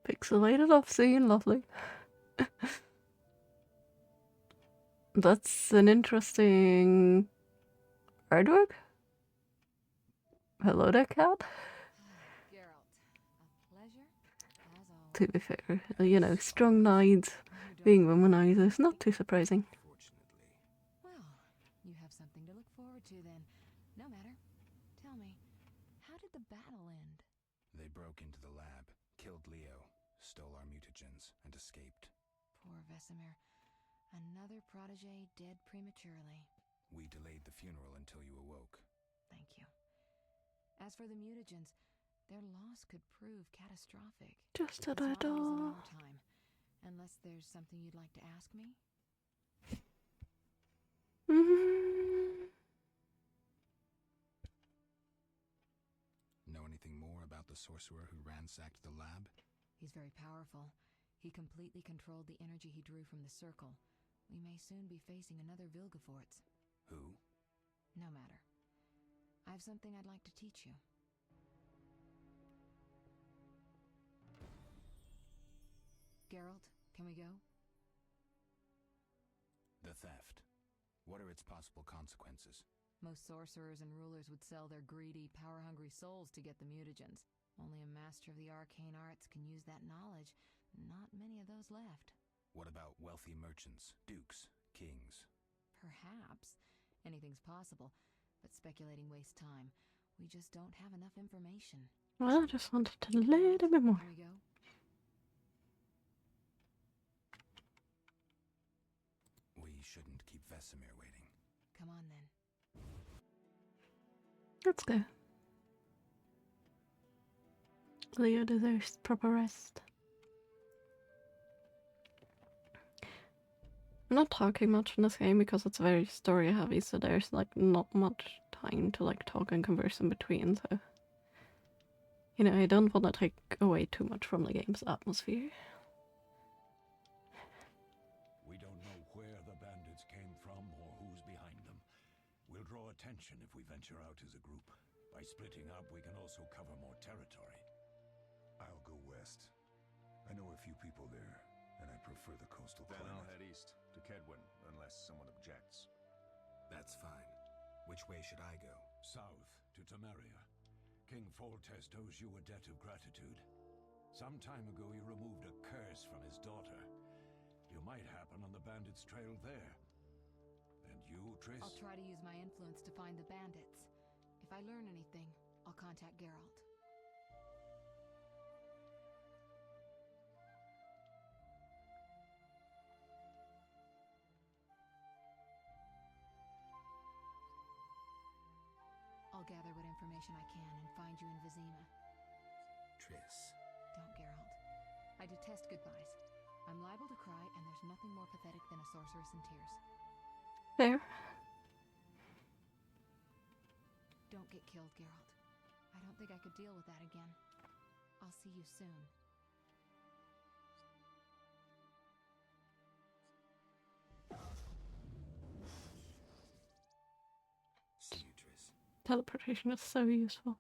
Pixelated off scene, lovely. That's an interesting artwork. Hello there, cat. Geralt, a pleasure, as always. To be fair, you know, strong knights being womanizers, not too surprising. Fortunately. Well, you have something to look forward to then. No matter. Tell me, how did the battle end? They broke into the lab, killed Leo, stole our mutagens, and escaped. Poor Vesemir. Another protege dead prematurely. We delayed the funeral until you awoke. Thank you. As for the mutagens, their loss could prove catastrophic. Just a It's not always in little. our time. Unless there's something you'd like to ask me? Know anything more about the sorcerer who ransacked the lab? He's very powerful. He completely controlled the energy he drew from the circle. We may soon be facing another Vilgefortz. Who? No matter. I have something I'd like to teach you. Geralt, can we go? The theft. What are its possible consequences? Most sorcerers and rulers would sell their greedy, power-hungry souls to get the mutagens. Only a master of the arcane arts can use that knowledge. Not many of those left. What about wealthy merchants, dukes, kings? Perhaps. Anything's possible, but speculating wastes time. We just don't have enough information. Well, I just wanted a little bit more. Can we go? We shouldn't keep Vesemir waiting. Come on then. Let's go. Leo deserves proper rest. I'm not talking much in this game because it's very story heavy, so there's like not much time to like talk and converse in between, so you know, I don't want to take away too much from the game's atmosphere. We don't know where the bandits came from or who's behind them. We'll draw attention if we venture out as a group. By splitting up, we can also cover more territory. I'll go west. I know a few people there, and I prefer the coastal Then climate. I'll head east, to Kedwin, unless someone objects. That's fine. Which way should I go? South, to Temeria. King Foltest owes you a debt of gratitude. Some time ago you removed a curse from his daughter. You might happen on the bandits' trail there. And you, Triss? I'll try to use my influence to find the bandits. If I learn anything, I'll contact Geralt. I'll gather what information I can and find you in Vizima. Triss. Don't, Geralt. I detest goodbyes. I'm liable to cry, and there's nothing more pathetic than a sorceress in tears. Fair. Don't get killed, Geralt. I don't think I could deal with that again. I'll see you soon. Teleportation is so useful.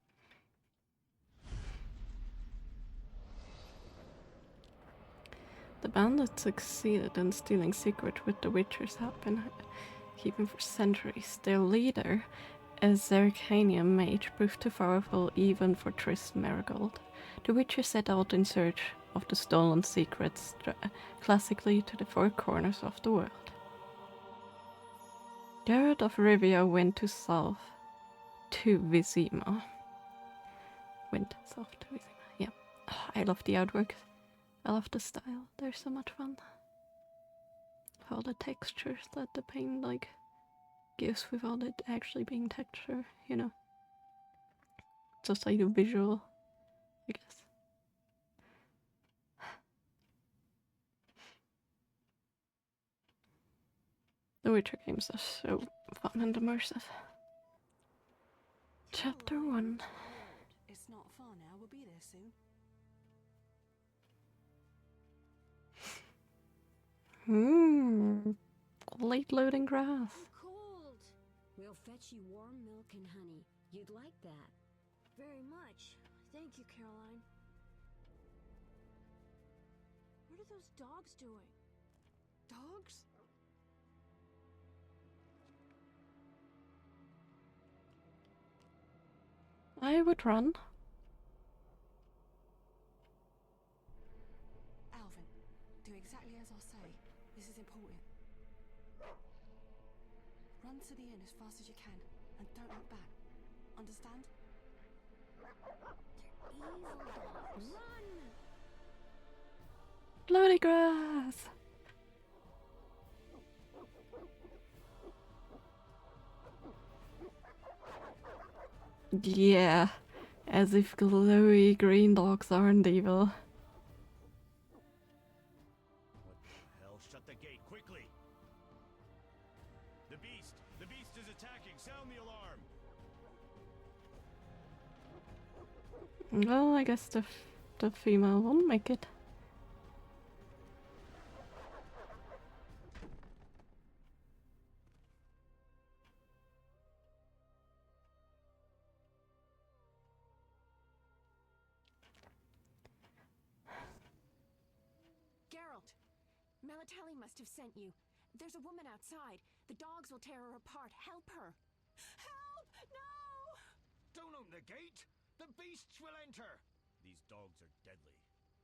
The bandits succeeded in stealing secret with the Witcher's help and keeping for centuries. Their leader, a Zercanian mage, proved too powerful even for Triss Marigold. The Witcher set out in search of the stolen secrets, classically to the four corners of the world. Geralt of Rivia went to south to Vizima. Yeah. Oh, I love the artwork. I love the style. They're so much fun. All the textures that the paint like gives without it actually being texture, you know. Just like a visual, I guess. The Witcher games are so fun and immersive. Chapter 1. It's not far now, we'll be there soon. Late loading grass. Cold. We'll fetch you warm milk and honey. You'd like that. Very much. Thank you, Caroline. What are those dogs doing? Dogs? I would run. Alvin, do exactly as I'll say. This is important. Run to the inn as fast as you can, and don't look back. Understand? They're evil dogs. Run! Loading grass! Yeah, as if glowy green dogs aren't evil. What the hell? Shut the gate, quickly! The beast is attacking! Sound the alarm! Well, I guess the female won't make it. Geralt! Melatelli must have sent you. There's a woman outside. The dogs will tear her apart. Help her! Help! No! Don't open the gate! The beasts will enter! These dogs are deadly.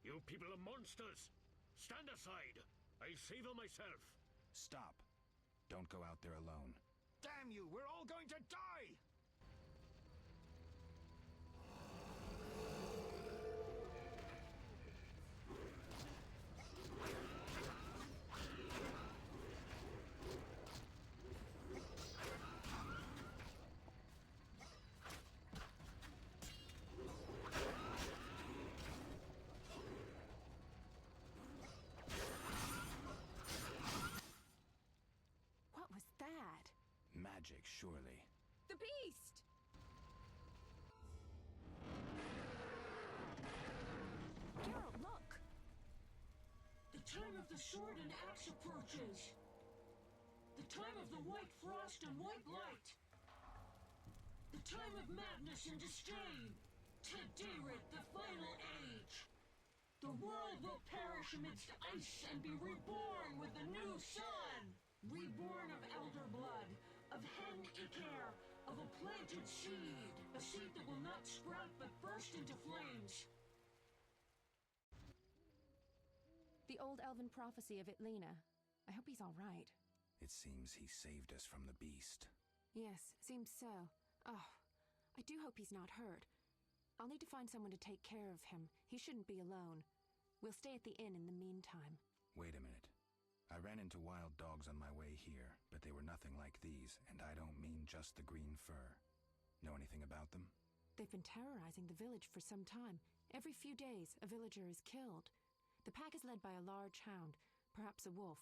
You people are monsters! Stand aside! I'll save her myself! Stop. Don't go out there alone. Damn you! We're all going to die! What was that? Magic, surely. The beast! Geralt, look! The time of the sword and axe approaches. The time of the white frost and white light. The time of madness and disdain. Tedirit, the final age. The world will perish amidst ice and be reborn with the new sun. Reborn of elder blood, of hen Icair, of a planted seed. A seed that will not sprout but burst into flames. The old elven prophecy of Itlena. I hope he's all right. It seems he saved us from the beast. Yes, seems so. Oh, I do hope he's not hurt. I'll need to find someone to take care of him. He shouldn't be alone. We'll stay at the inn in the meantime. Wait a minute. I ran into wild dogs on my way here, but they were nothing like these, and I don't mean just the green fur. Know anything about them? They've been terrorizing the village for some time. Every few days, a villager is killed. The pack is led by a large hound, perhaps a wolf.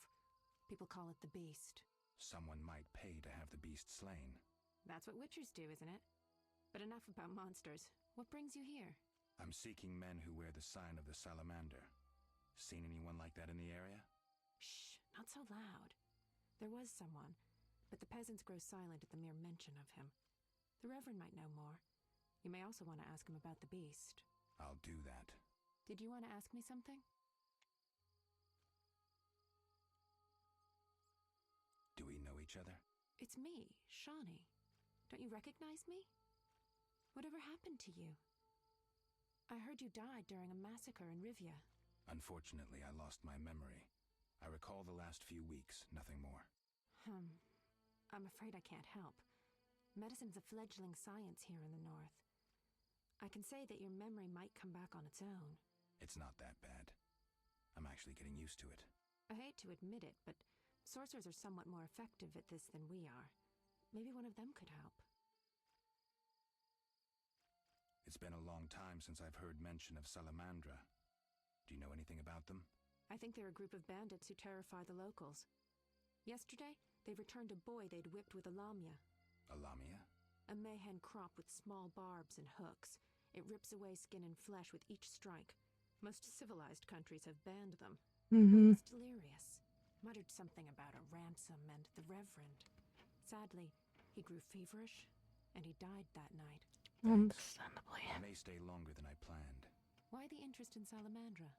People call it the Beast. Someone might pay to have the beast slain. That's what witchers do, isn't it? But enough about monsters. What brings you here? I'm seeking men who wear the sign of the salamander. Seen anyone like that in the area? Shh, not so loud. There was someone, but the peasants grow silent at the mere mention of him. The Reverend might know more. You may also want to ask him about the beast. I'll do that. Did you want to ask me something? Do we know each other? It's me, Shawnee. Don't you recognize me? Whatever happened to you? I heard you died during a massacre in Rivia. Unfortunately, I lost my memory. I recall the last few weeks, nothing more. I'm afraid I can't help. Medicine's a fledgling science here in the north. I can say that your memory might come back on its own. It's not that bad. I'm actually getting used to it. I hate to admit it, but sorcerers are somewhat more effective at this than we are. Maybe one of them could help. It's been a long time since I've heard mention of Salamandra. Do you know anything about them? I think they're a group of bandits who terrify the locals. Yesterday, they returned a boy they'd whipped with a lamia. A lamia? A mayhen crop with small barbs and hooks. It rips away skin and flesh with each strike. Most civilized countries have banned them. It's delirious. Muttered something about a ransom and the Reverend. Sadly, he grew feverish, and he died that night. Understandably. I may stay longer than I planned. Why the interest in Salamandra?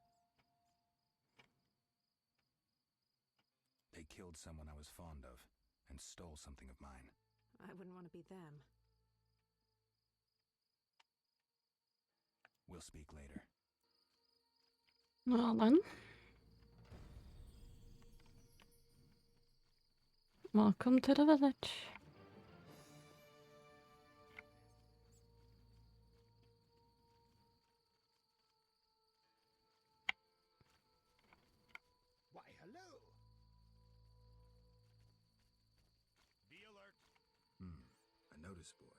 They killed someone I was fond of, and stole something of mine. I wouldn't want to be them. We'll speak later. Well then. Welcome to the village. Why, hello! Be alert! A notice board.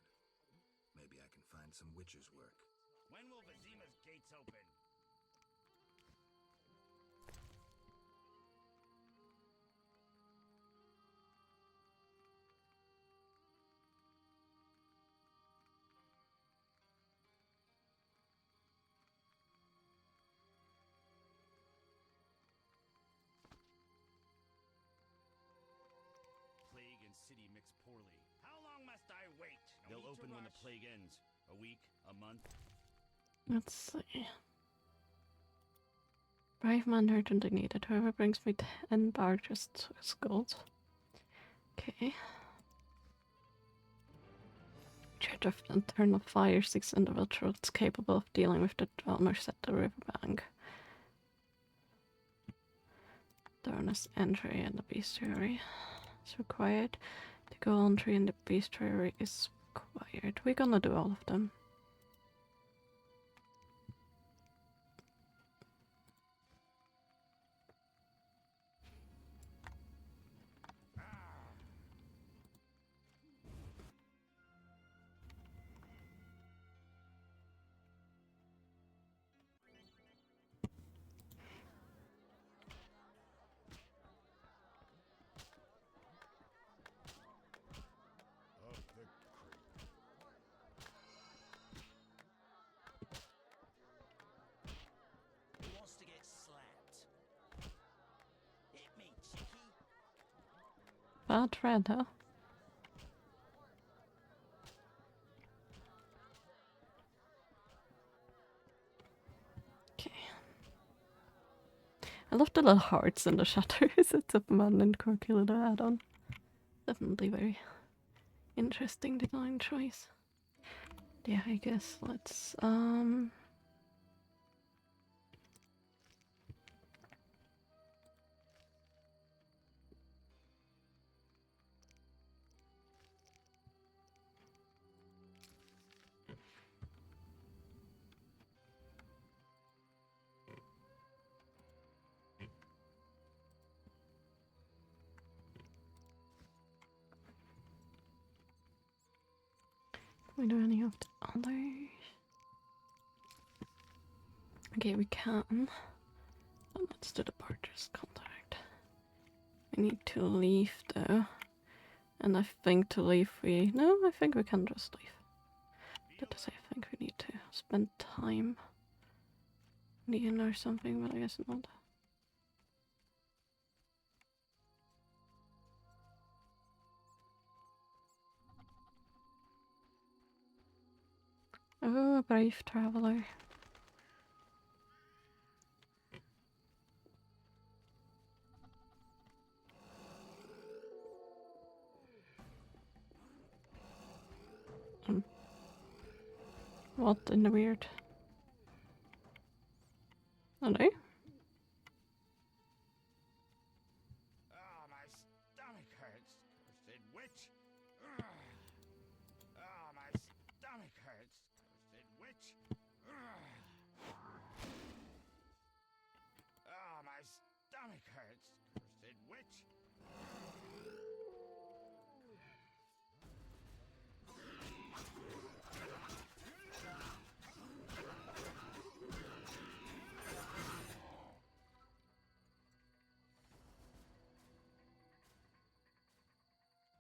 Maybe I can find some witcher's work. When will Vizima's gates open? Plague and city mix poorly. How long must I wait? They'll open when the plague ends. A week? A month? Let's see. Brave man urgently needed. Whoever brings me 10 barges to his gold. Okay. Church of the Eternal Fire, 6 individuals capable of dealing with the dwellers at the riverbank. Darkness entry in the bestiary is required. The gold entry in the bestiary is required. We're gonna do all of them. Who wants to get slapped? Hit me, chickie. Bad red, huh? Okay. I love the little hearts in the shutters. It's a fun and quirky little add-on. Definitely very interesting design choice. Yeah, I guess let's we do any of the others? Okay, we can. And let's do the purchase contact. We need to leave though. And I think to leave no, I think we can just leave. Did I say I think we need to spend time in the inn or something, but I guess not. Oh, a brave traveler. What in the weird? Oh no? Oh, my stomach hurts, cursed witch. Ugh. Oh, my stomach hurts, cursed witch. Ugh. Oh, my stomach hurts, cursed witch.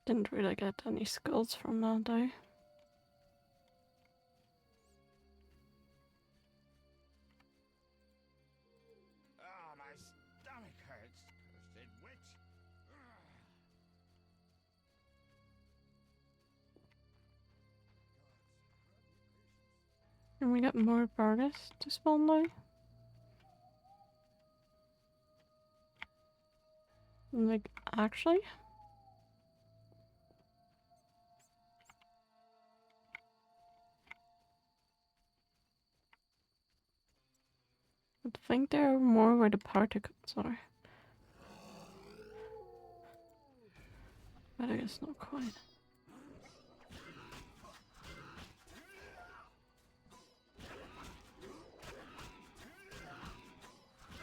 Didn't really get any skulls from that though. Oh, my stomach hurts, cursed witch. Ugh. Can we get more barges to spawn now? Like, actually? I think there are more where the particles are. But I guess not quite.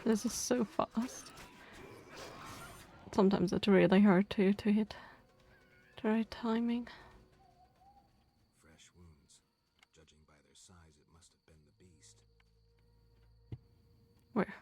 This is so fast. Sometimes it's really hard to hit the right timing. Fresh wounds. Judging by their size, it must have been the beast. Where?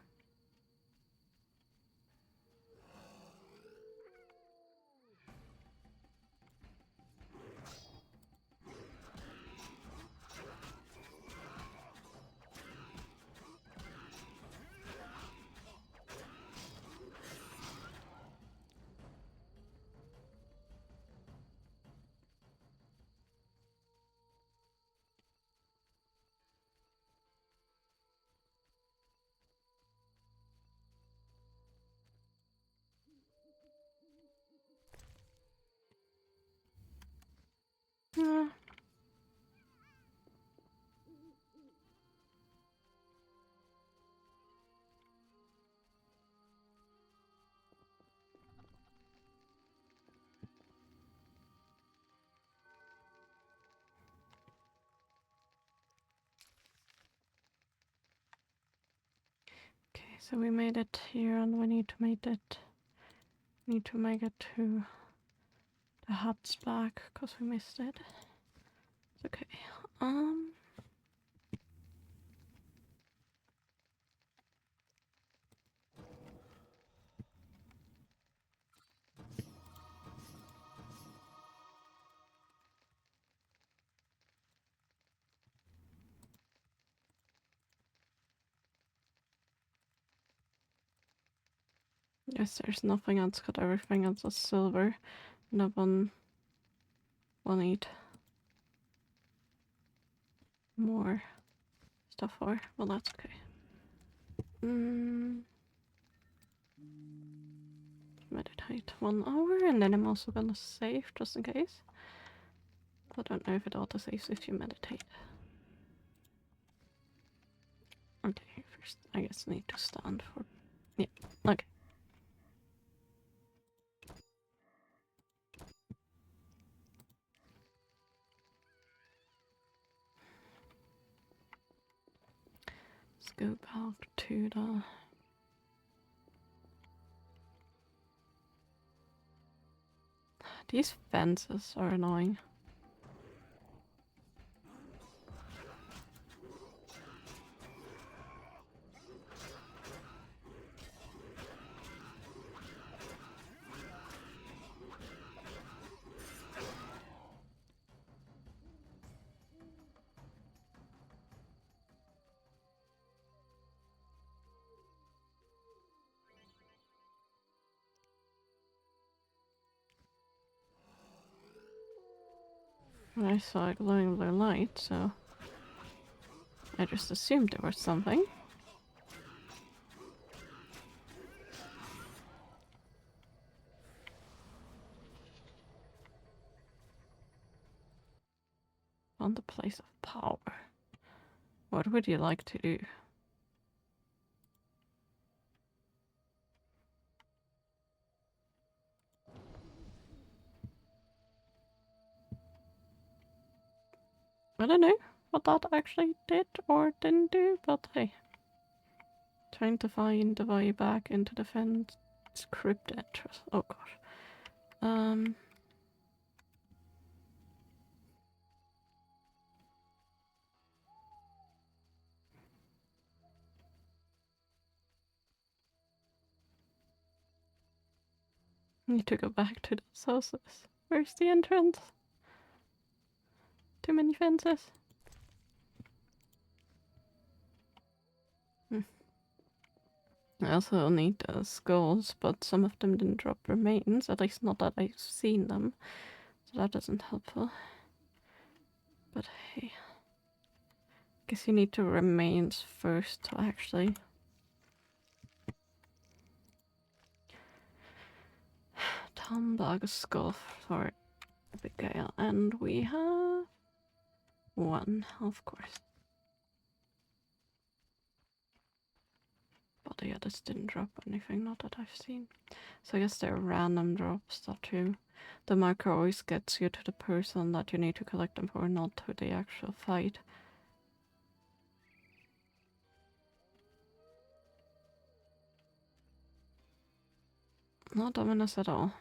Yeah. Okay, so we made it here and we need to make it to the hut's back because we missed it. It's okay. Yes, there's nothing else, got everything else is silver. No one will need more stuff for. Well, that's okay. Meditate 1 hour, and then I'm also gonna save just in case. I don't know if it auto saves if you meditate. Okay, first I guess I need to stand for. Yeah, okay. Let's go back to the. These fences are annoying. I saw a glowing blue light, so I just assumed there was something. On the place of power. What would you like to do? I don't know what that actually did or didn't do, but hey. Trying to find the way back into the fence crypt entrance. Oh gosh. Need to go back to those houses. Where's the entrance? Too many fences. I also need the skulls, but some of them didn't drop remains, at least not that I've seen them. So that isn't helpful. But hey. Guess you need to remains first to actually Tombag skull for Abigail, and we have one, of course. But the others didn't drop anything, not that I've seen. So I guess they're random drops that too. The marker always gets you to the person that you need to collect them for, not to the actual fight. Not ominous at all.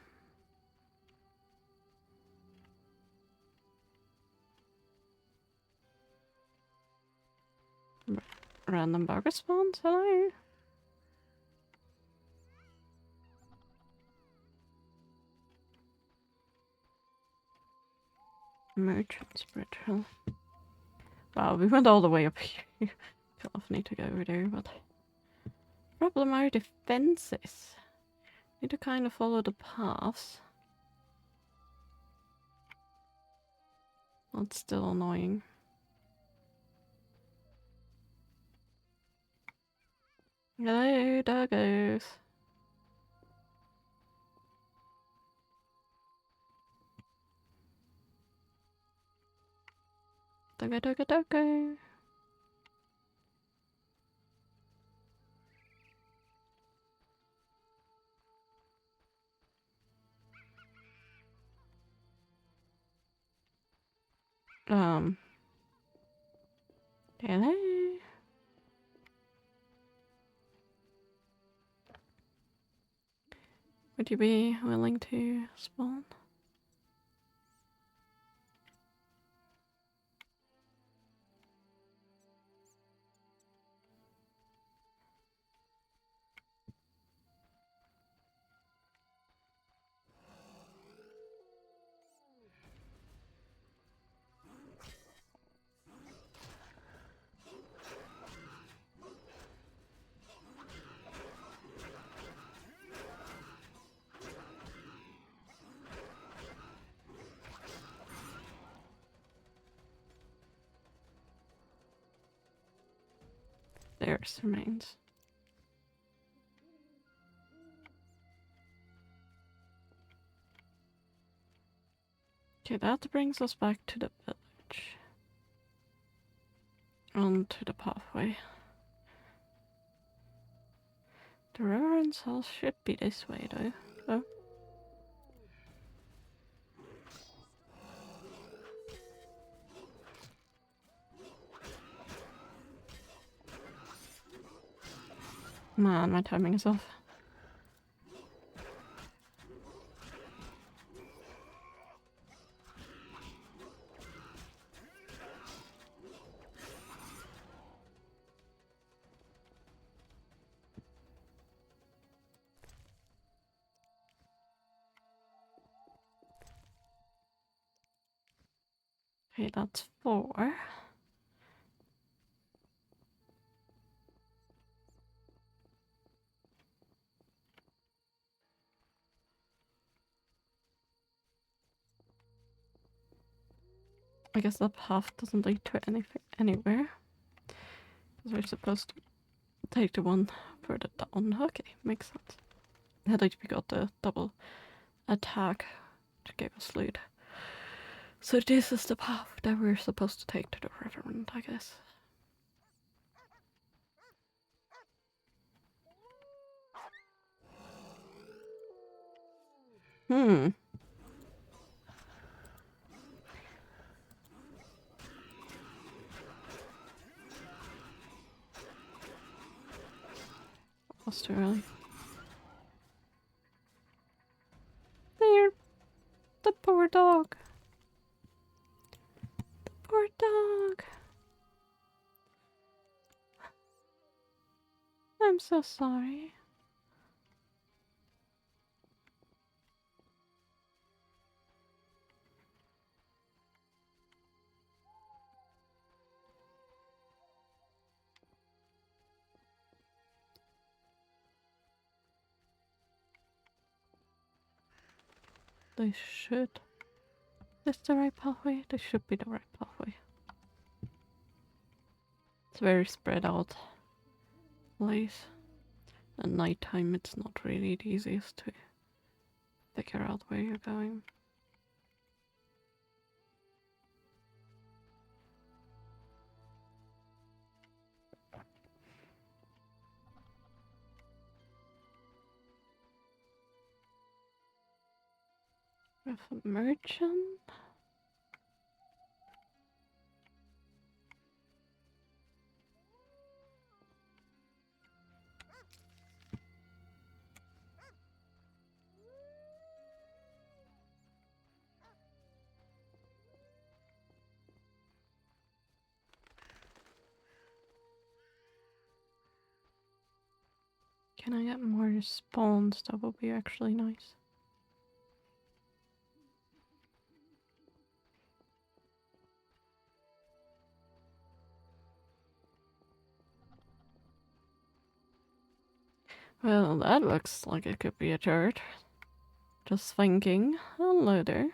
Random bug response, hello? Merchant spiritual. Wow, we went all the way up here. Kind of need to go over there, but problem are the fences. Need to kind of follow the paths. That's still annoying. Hello, doggos. Doggo, doggo, doggo. Hello. Would you be willing to spawn? There's remains. Okay, that brings us back to the village. Onto the pathway. The reverend's house should be this way though. Oh. Man, my timing is off. Okay, that's 4. I guess that path doesn't lead to anything anywhere. We're supposed to take the one further down. Okay, makes sense. At least we got the double attack to give us lead. So this is the path that we're supposed to take to the Reverend, I guess. Was too early. There! The poor dog! The poor dog! I'm so sorry. They should. Is this the right pathway? This should be the right pathway. It's very spread out place. At night time, it's not really the easiest to figure out where you're going. With a merchant? Can I get more spawns? That would be actually nice. Well, that looks like it could be a turret. Just thinking. Hello there.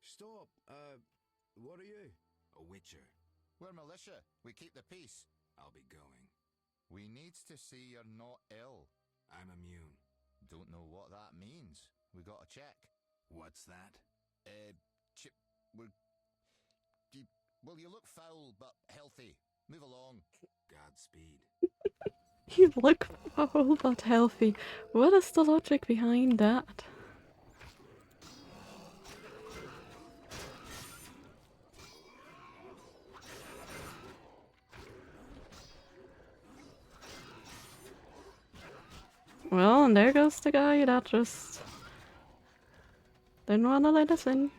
Stop. What are you? A witcher. We're militia. We keep the peace. I'll be going. We needs to see you're not ill. I'm immune. Don't know what that means. We gotta check. What's that? Well, you look foul, but healthy. Move along. Godspeed. You look foul but healthy. What is the logic behind that? Well, and there goes the guy that just didn't want to let us in.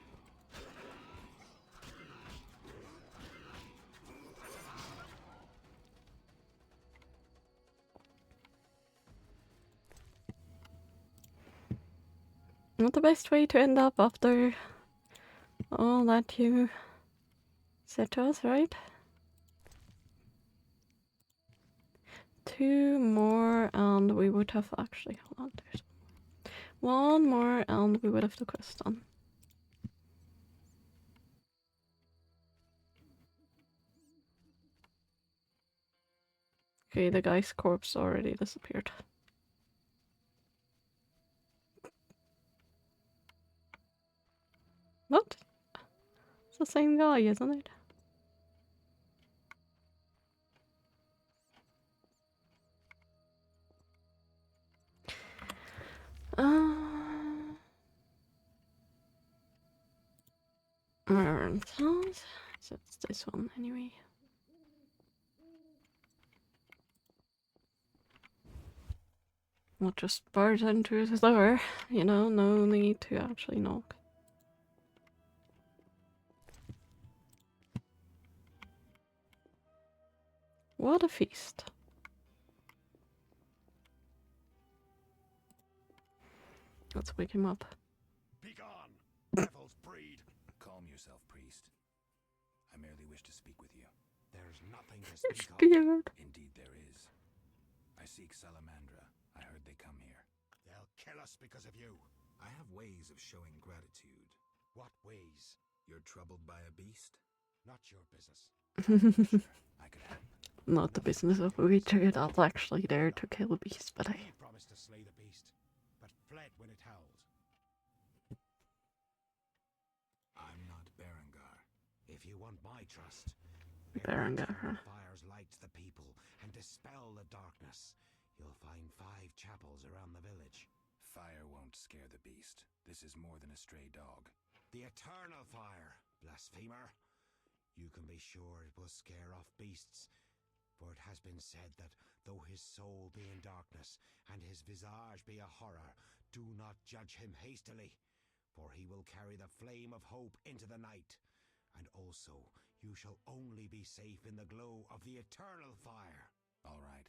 Not the best way to end up after all that you said to us, right? 2 more and we would have actually, hold on, there's 1 more and we would have the quest done. Okay, the guy's corpse already disappeared. What? It's the same guy, isn't it? So it's this one anyway. We'll just barge into the door, you know, no need to actually knock. What a feast. Let's wake him up. Begone, devil's breed. Calm yourself, priest. I merely wish to speak with you. There's nothing to speak of. Indeed there is. I seek Salamandra. I heard they come here. They'll kill us because of you. I have ways of showing gratitude. What ways? You're troubled by a beast? Not your business. I could help. Not the business of a Witcher that's actually there to kill a beast, but He promised to slay the beast, but fled when it howled. I'm not Berengar. If you want my trust, Berengar. fires light the people and dispel the darkness. You'll find 5 chapels around the village. Fire won't scare the beast. This is more than a stray dog. The eternal fire, blasphemer. You can be sure it will scare off beasts, for it has been said that though his soul be in darkness and his visage be a horror, do not judge him hastily, for he will carry the flame of hope into the night. And also, you shall only be safe in the glow of the eternal fire. All right,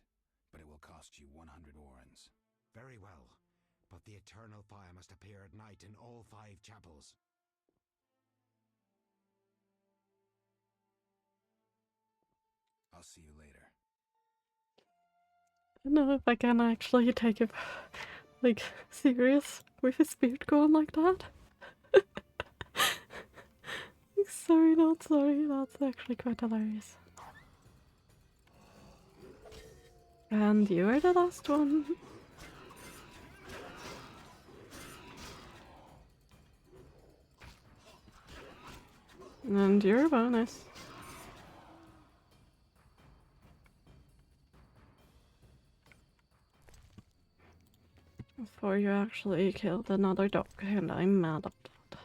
but it will cost you 100 orens. Very well, but the eternal fire must appear at night in all 5 chapels. I'll see you later. I don't know if I can actually take it, like, serious with his beard going like that. Sorry, not sorry, that's actually quite hilarious. And you are the last one. And you're a bonus. Before you actually killed another dog, and I'm mad at that.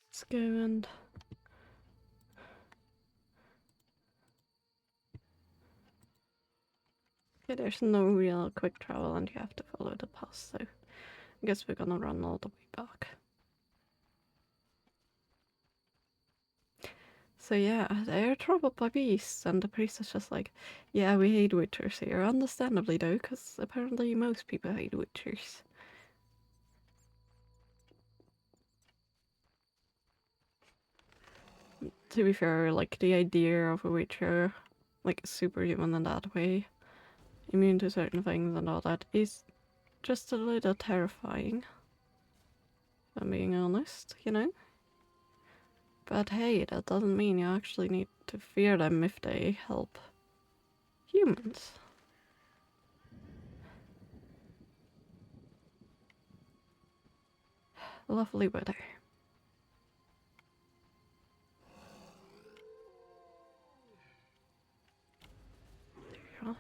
Let's go and... Okay, there's no real quick travel and you have to follow the path, so I guess we're gonna run all the way back. So yeah, they're troubled by beasts, and the priest is just like, yeah, we hate witchers here, understandably though, because apparently most people hate witchers. To be fair, like, the idea of a witcher, like, superhuman in that way, immune to certain things and all that, is just a little terrifying. If I'm being honest, you know? But hey, that doesn't mean you actually need to fear them if they help humans. Lovely weather. There you are.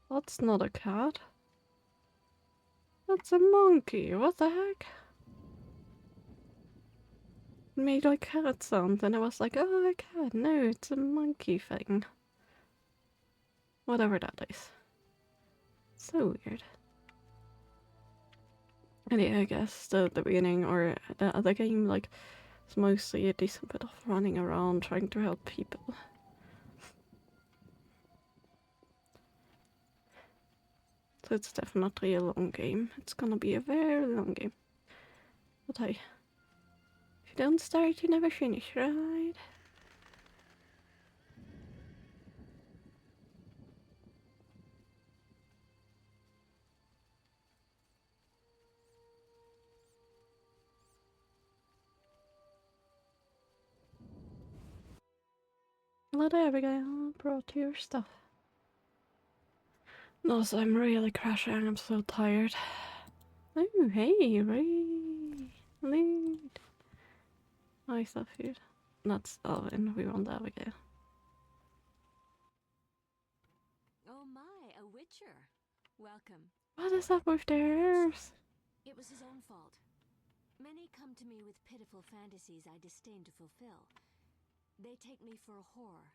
That's not a cat. That's a monkey. What the heck? It made like cat sounds and I was like, oh, a cat. No, it's a monkey thing. Whatever that is. So weird. And yeah, I guess the beginning or the other game, like, it's mostly a decent bit of running around trying to help people. So it's definitely a long game. It's gonna be a very long game. But hey, if you don't start, you never finish, right? Well, there we go. Brought your stuff. No, so I'm really crashing. I'm so tired. Oh, hey, Ray. Lead. Nice stuff here. That's Alvin. We want Abigail. Oh my, a witcher. Welcome. What is up with theirs? It was his own fault. Many come to me with pitiful fantasies I disdain to fulfill. They take me for a whore,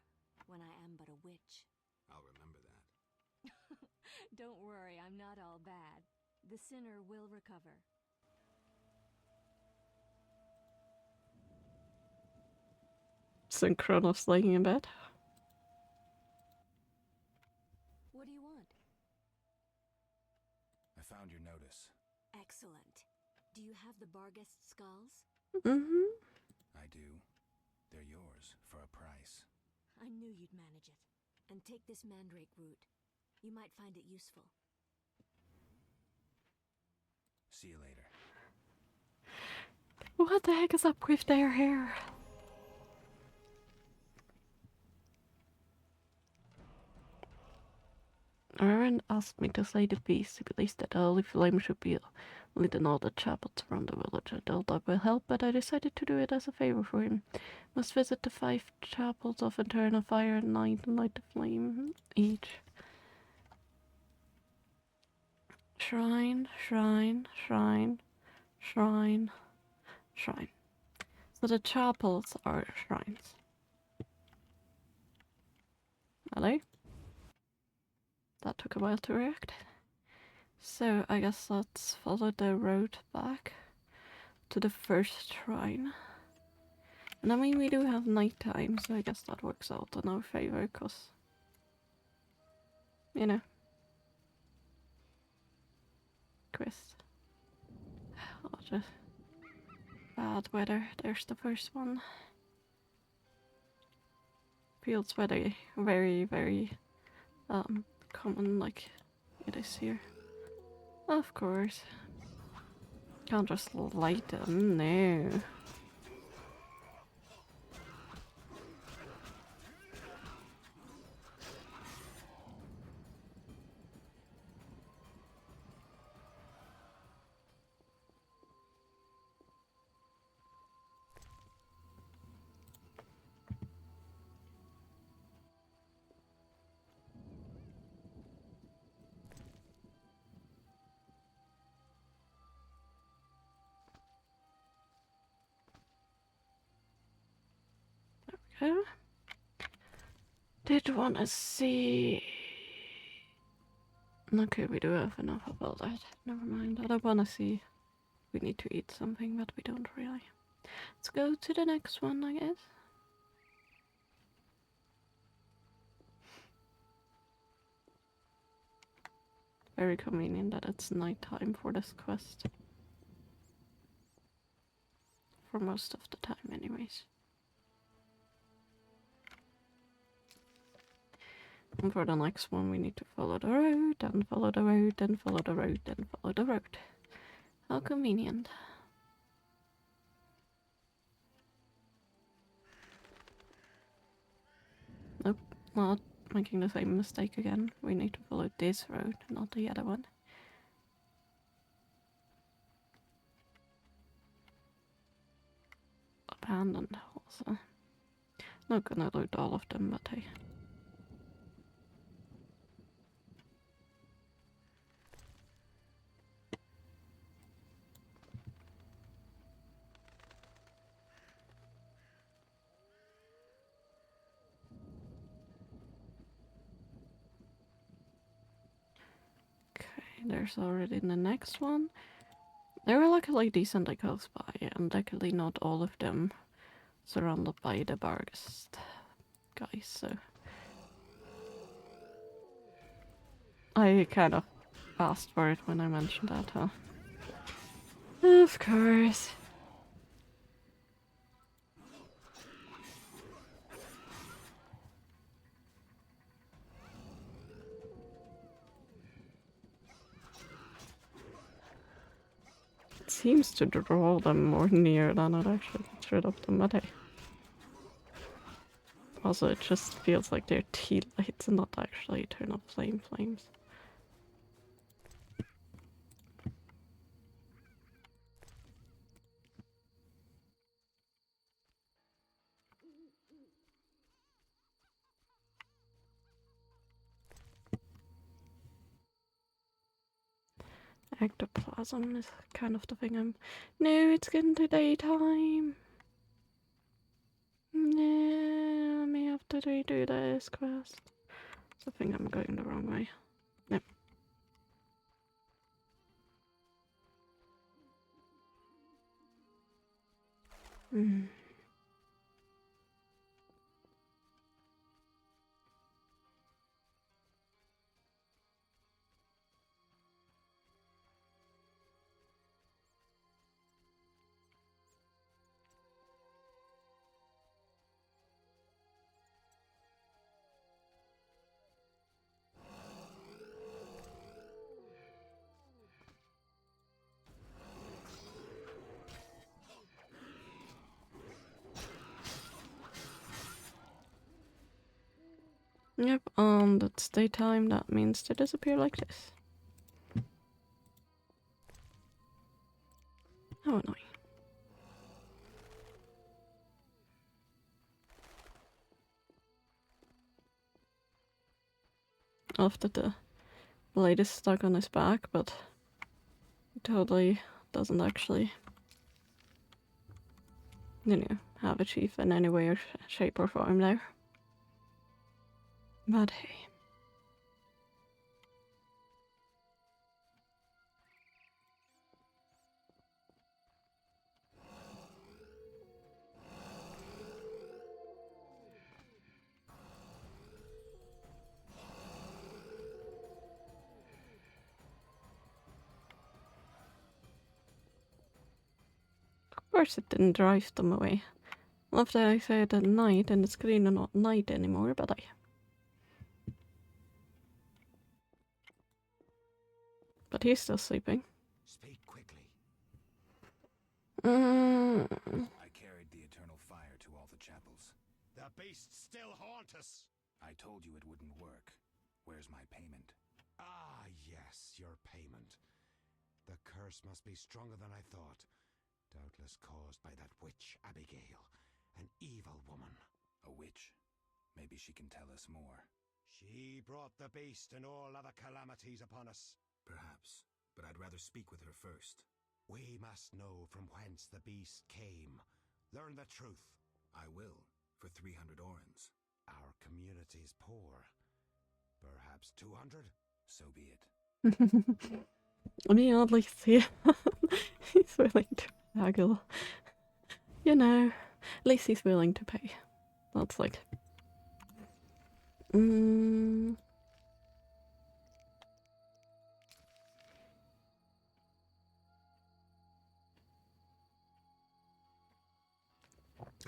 when I am but a witch. I'll remember that. Don't worry, I'm not all bad. The sinner will recover. Synchronous laying in bed. What do you want? I found your notice. Excellent. Do you have the Barghest skulls? Mm-hmm. I do. They're yours for a price. I knew you'd manage it. And take this mandrake root. You might find it useful. See you later. What the heck is up with their hair? Aaron asked me to slay the beast. He believes that the holy flame should be lit in all the chapels around the village. I thought that will help, but I decided to do it as a favor for him. Must visit the 5 chapels of eternal fire at night and light the flame each. Shrine, shrine, shrine, shrine, shrine. So the chapels are shrines. Hello? That took a while to react. So I guess let's follow the road back to the first shrine. And I mean, we do have nighttime, so I guess that works out in our favor, cause, you know, quest. Oh, just bad weather. There's the first one. Feels very, very, very common, like it is here. Of course. Can't just light them, no. Okay. Did wanna see. Okay, we do have enough about that. Never mind. I don't wanna see. We need to eat something, but we don't really. Let's go to the next one, I guess. Very convenient that it's nighttime for this quest. For most of the time, anyways. And for the next one, we need to follow the road, and follow the road, and follow the road, and follow the road. How convenient. Nope, not making the same mistake again. We need to follow this road, not the other one. Abandoned also. Not gonna loot all of them, but hey. There's already the next one. They were luckily decently close by, and luckily not all of them surrounded by the Barghest guys, so I kind of asked for it when I mentioned that, huh? Of course. It seems to draw them more near than it actually gets rid of them, but hey. Also, it just feels like they're tea lights and not actually eternal flames. ectoplasm is kind of the thing I'm... No, it's getting to daytime. No, I may have to redo this quest. I think I'm going the wrong way. Yep. Hmm. Yep, that's daytime. That means they disappear like this. How annoying. After the blade is stuck on his back, but it totally doesn't actually, you know, have a chief in any way or shape or form there. But hey. Of course it didn't drive them away. After I said at night and it's clearly not night anymore, but But he's still sleeping. Speak quickly. I carried the eternal fire to all the chapels. The beasts still haunt us. I told you it wouldn't work. Where's my payment? Ah, yes, your payment. The curse must be stronger than I thought. Doubtless caused by that witch, Abigail. An evil woman. A witch? Maybe she can tell us more. She brought the beast and all other calamities upon us. Perhaps, but I'd rather speak with her first. We must know from whence the beast came. Learn the truth. I will, for 300 orens. Our community's poor. Perhaps 200? So be it. I mean, at least he's willing to haggle. You know, at least he's willing to pay. That's like...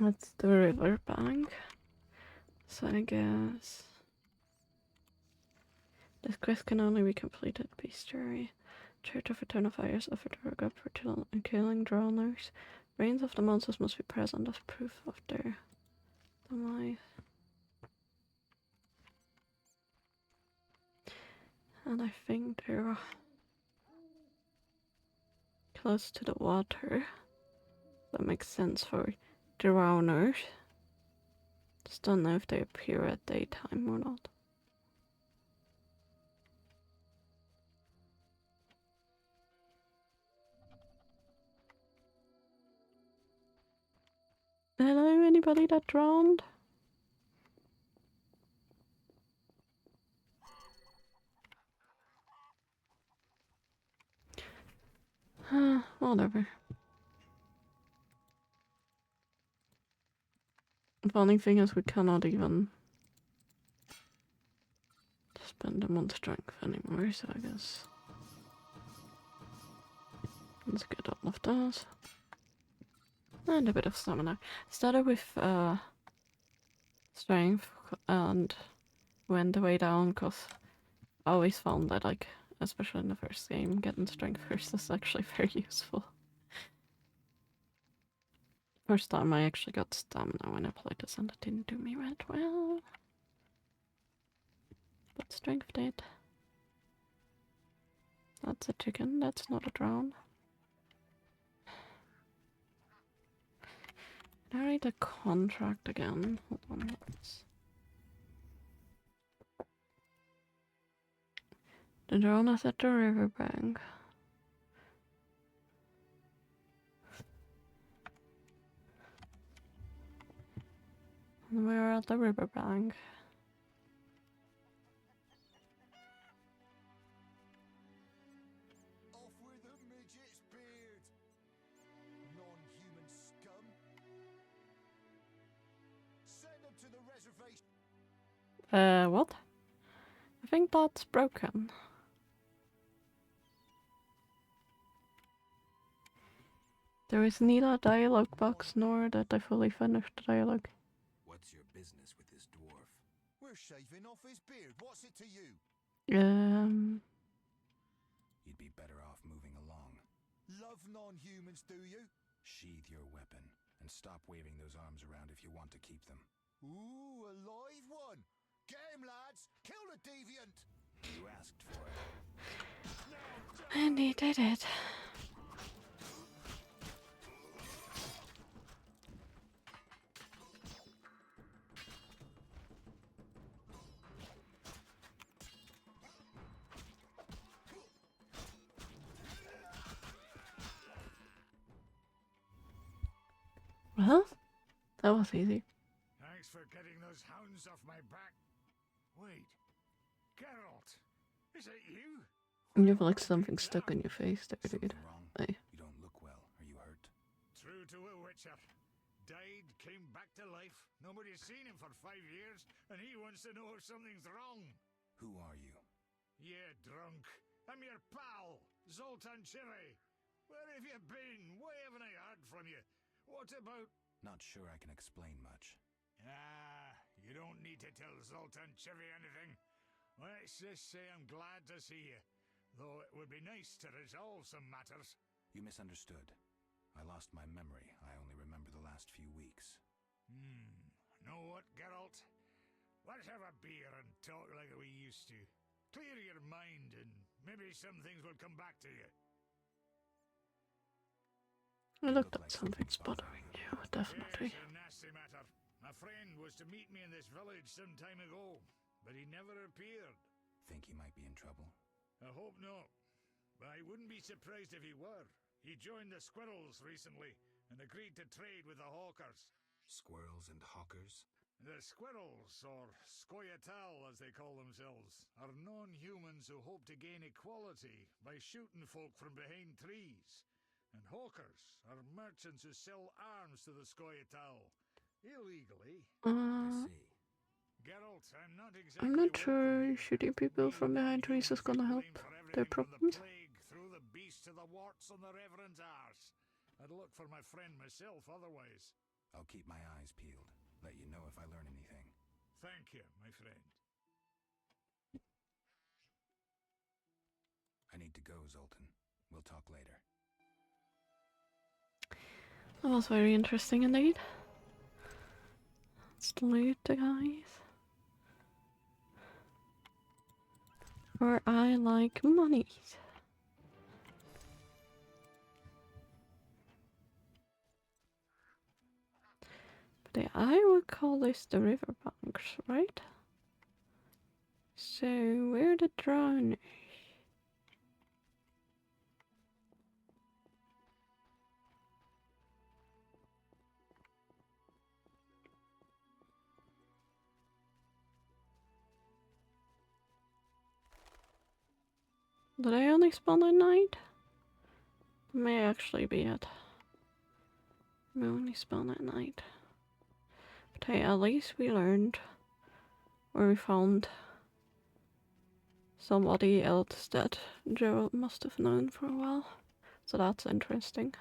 That's the riverbank. So I guess... This quest can only be completed. Bestiary. Church of Eternal Fires offered to work up for killing drowners. Brains of the monsters must be present as proof of their demise. And I think they're close to the water. That makes sense for drowners. Just don't know if they appear at daytime or not. Hello, anybody that drowned? Whatever. The funny thing is we cannot even spend them on strength anymore, so I guess let's get all of those. And a bit of stamina. Started with strength and went the way down because I always found that, like, especially in the first game, getting strength first is actually very useful. First time I actually got stamina when I played this and it didn't do me that well. But strength did. That's a chicken, that's not a drown. Did I read the contract again? Hold on, let's... The drone is at the riverbank. We're at the riverbank. Off with the midget's beard! Non-human scum! Send them to the reservation! What? I think that's broken. There is neither a dialogue box nor that I fully finished the dialogue. What's your business with this dwarf? We're shaving off his beard. What's it to you? You'd be better off moving along. Love non-humans, do you? Sheathe your weapon and stop waving those arms around if you want to keep them. Ooh, a live one! Get him, lads! Kill the deviant! You asked for it. And he did it. Well, that was easy. Thanks for getting those hounds off my back. Wait, Geralt, is it you? You have like something stuck in your face there, dude. Hey. You don't look well. Are you hurt? True to a witcher. Died, came back to life. Nobody's seen him for 5 years, and he wants to know if something's wrong. Who are you? Yeah, drunk. I'm your pal, Zoltan Chivy. Where have you been? Why haven't I heard from you? What about... Not sure I can explain much. You don't need to tell Zoltan Chivy anything. Let's just say I'm glad to see you. Though it would be nice to resolve some matters. You misunderstood. I lost my memory. I only remember the last few weeks. Know what, Geralt? Let's have a beer and talk like we used to. Clear your mind and maybe some things will come back to you. I looked at something's bothering you, definitely. Yes, a nasty matter. My friend was to meet me in this village some time ago, but he never appeared. Think he might be in trouble? I hope not. But I wouldn't be surprised if he were. He joined the Squirrels recently and agreed to trade with the Hawkers. Squirrels and hawkers? The Squirrels, or Scoia'tael as they call themselves, are non-humans who hope to gain equality by shooting folk from behind trees. And Hawkers are merchants who sell arms to the Scoia'tael. Illegally. I see. Geralt, I'm not sure shooting people from behind trees is gonna help their problems. Through the beast to the warts on the Reverend's arse. I'd look for my friend myself otherwise. I'll keep my eyes peeled. Let you know if I learn anything. Thank you, my friend. I need to go, Zoltan. We'll talk later. That was very interesting indeed. Let's loot the guys. For I like money. But I would call this the riverbanks, right? So where the drone? Did I only spawn at night? It may actually be it. I only spawn at night. But hey, at least we learned, or we found somebody else that Joe must have known for a while. So that's interesting.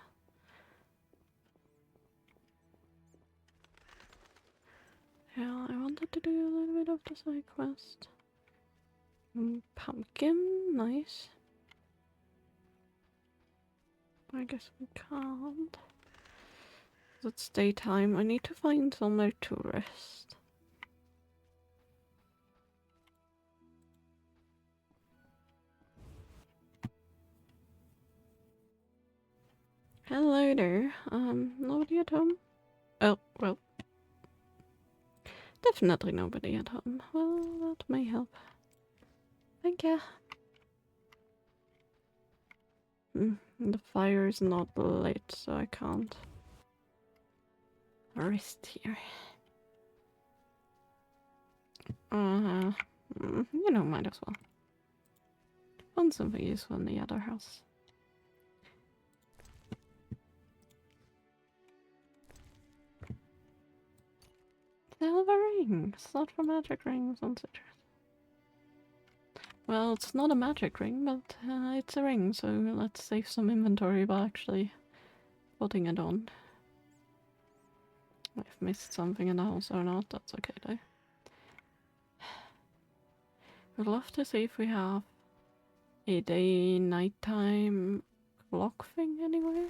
Yeah, I wanted to do a little bit of the side quest. Pumpkin, nice. I guess we can't. It's daytime. I need to find somewhere to rest. Hello there. Nobody at home? Oh, well. Definitely nobody at home. Well, that may help. Thank you. The fire is not lit, so I can't rest here. You know, might as well. Find something useful in the other house. Silver ring! Slot for magic rings on citrus. Well, it's not a magic ring, but it's a ring, so let's save some inventory by actually putting it on. I've missed something in the house or not, that's okay though. I'd love to see if we have a day-nighttime clock thing anywhere.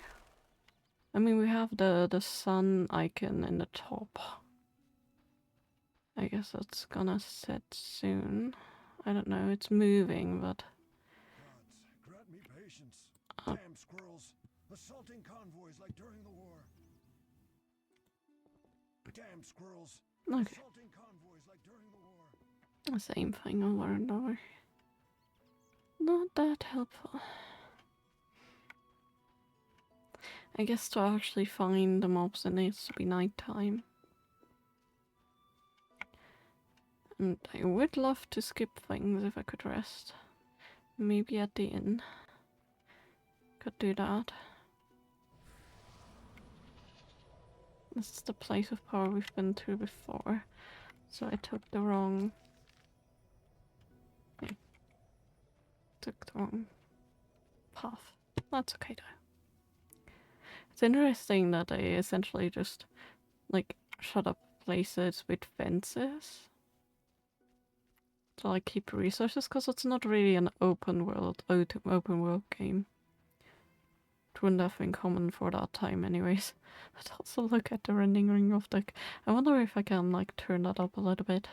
I mean, we have the sun icon in the top. I guess that's gonna set soon. I don't know, it's moving, but... Gods, grant me patience. Damn squirrels. Assaulting convoys like during the war. Damn squirrels. Okay. Assaulting convoys like during the war. Same thing over and over. Not that helpful. I guess to actually find the mobs it needs to be nighttime. And I would love to skip things if I could rest. Maybe at the inn. Could do that. This is the place of power we've been to before. So I took the wrong... Yeah. Took the wrong path. That's okay though. It's interesting that they essentially just, like, shut up places with fences. To, like, keep resources, because it's not really an open world game. It wouldn't have been common for that time anyways. Let's also look at the rendering of the... I wonder if I can, like, turn that up a little bit.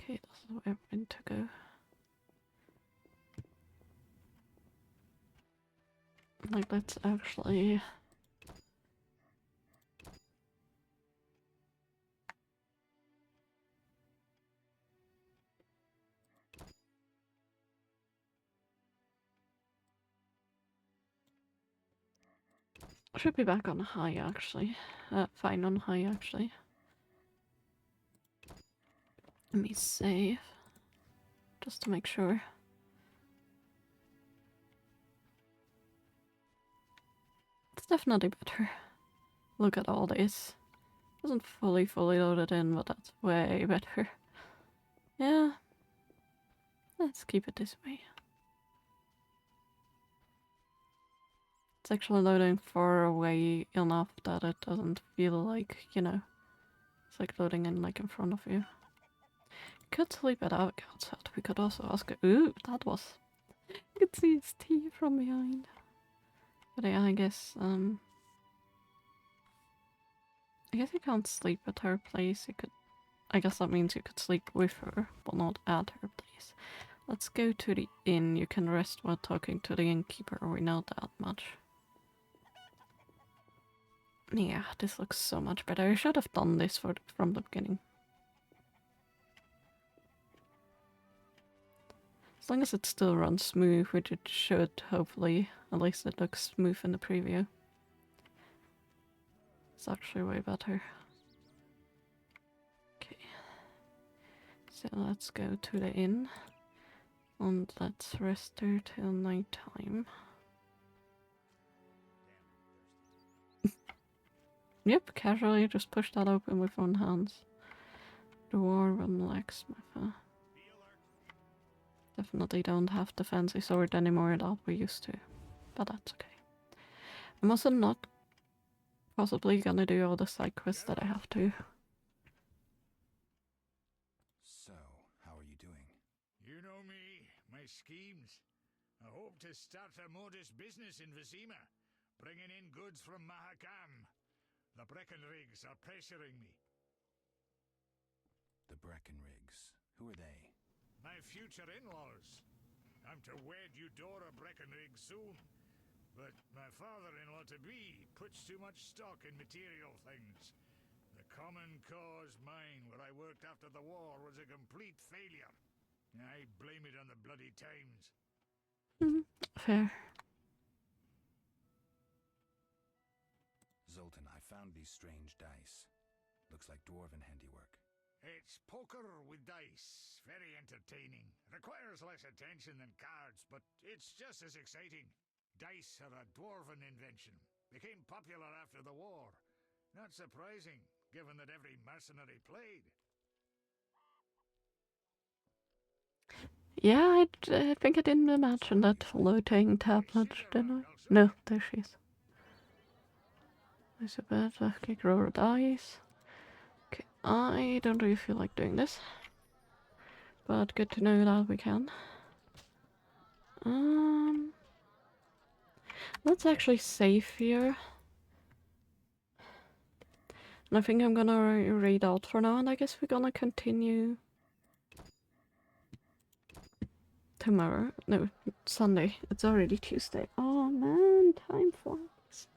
Okay, that's the way I'm going to go. Like, let's actually... Should be back on high, actually. Fine on high, actually. Let me save. Just to make sure. It's definitely better. Look at all this. Isn't fully loaded in, but that's way better. Yeah. Let's keep it this way. It's actually loading far away enough that it doesn't feel like, you know, it's like loading in like in front of you. Could sleep at our outside. We could also ask her. Ooh, that was... You could see his teeth from behind. But yeah, I guess you can't sleep at her place. You could... I guess that means you could sleep with her, but not at her place. Let's go to the inn. You can rest while talking to the innkeeper. We know that much. Yeah, this looks so much better. I should have done this from the beginning. As long as it still runs smooth, which it should, hopefully. At least it looks smooth in the preview. It's actually way better. Okay. So let's go to the inn. And let's rest there till night time. Yep, casually just push that open with one hand. Dwarven blacksmith. Definitely don't have the fancy sword anymore that we used to. But that's okay. I'm also not possibly gonna do all the side quests that I have to. So, how are you doing? You know me, my schemes. I hope to start a modest business in Vizima, bringing in goods from Mahakam. The Breckenrigs are pressuring me. The Breckenrigs. Who are they? My future in-laws. I'm to wed Eudora Breckenrig soon. But my father-in-law-to-be puts too much stock in material things. The Common Cause mine, where I worked after the war, was a complete failure. I blame it on the bloody times. Fair. Zoltan, I found these strange dice. Looks like dwarven handiwork. It's poker with dice. Very entertaining. Requires less attention than cards, but it's just as exciting. Dice are a dwarven invention. Became popular after the war. Not surprising, given that every mercenary played. Yeah, I think I didn't imagine that floating tablet, did I? No, there she is. I suppose I can roll dice. Okay, I don't really feel like doing this. But good to know that we can. Let's actually save here. And I think I'm gonna read out for now, and I guess we're gonna continue tomorrow. No, Sunday. It's already Tuesday. Oh man, time flies.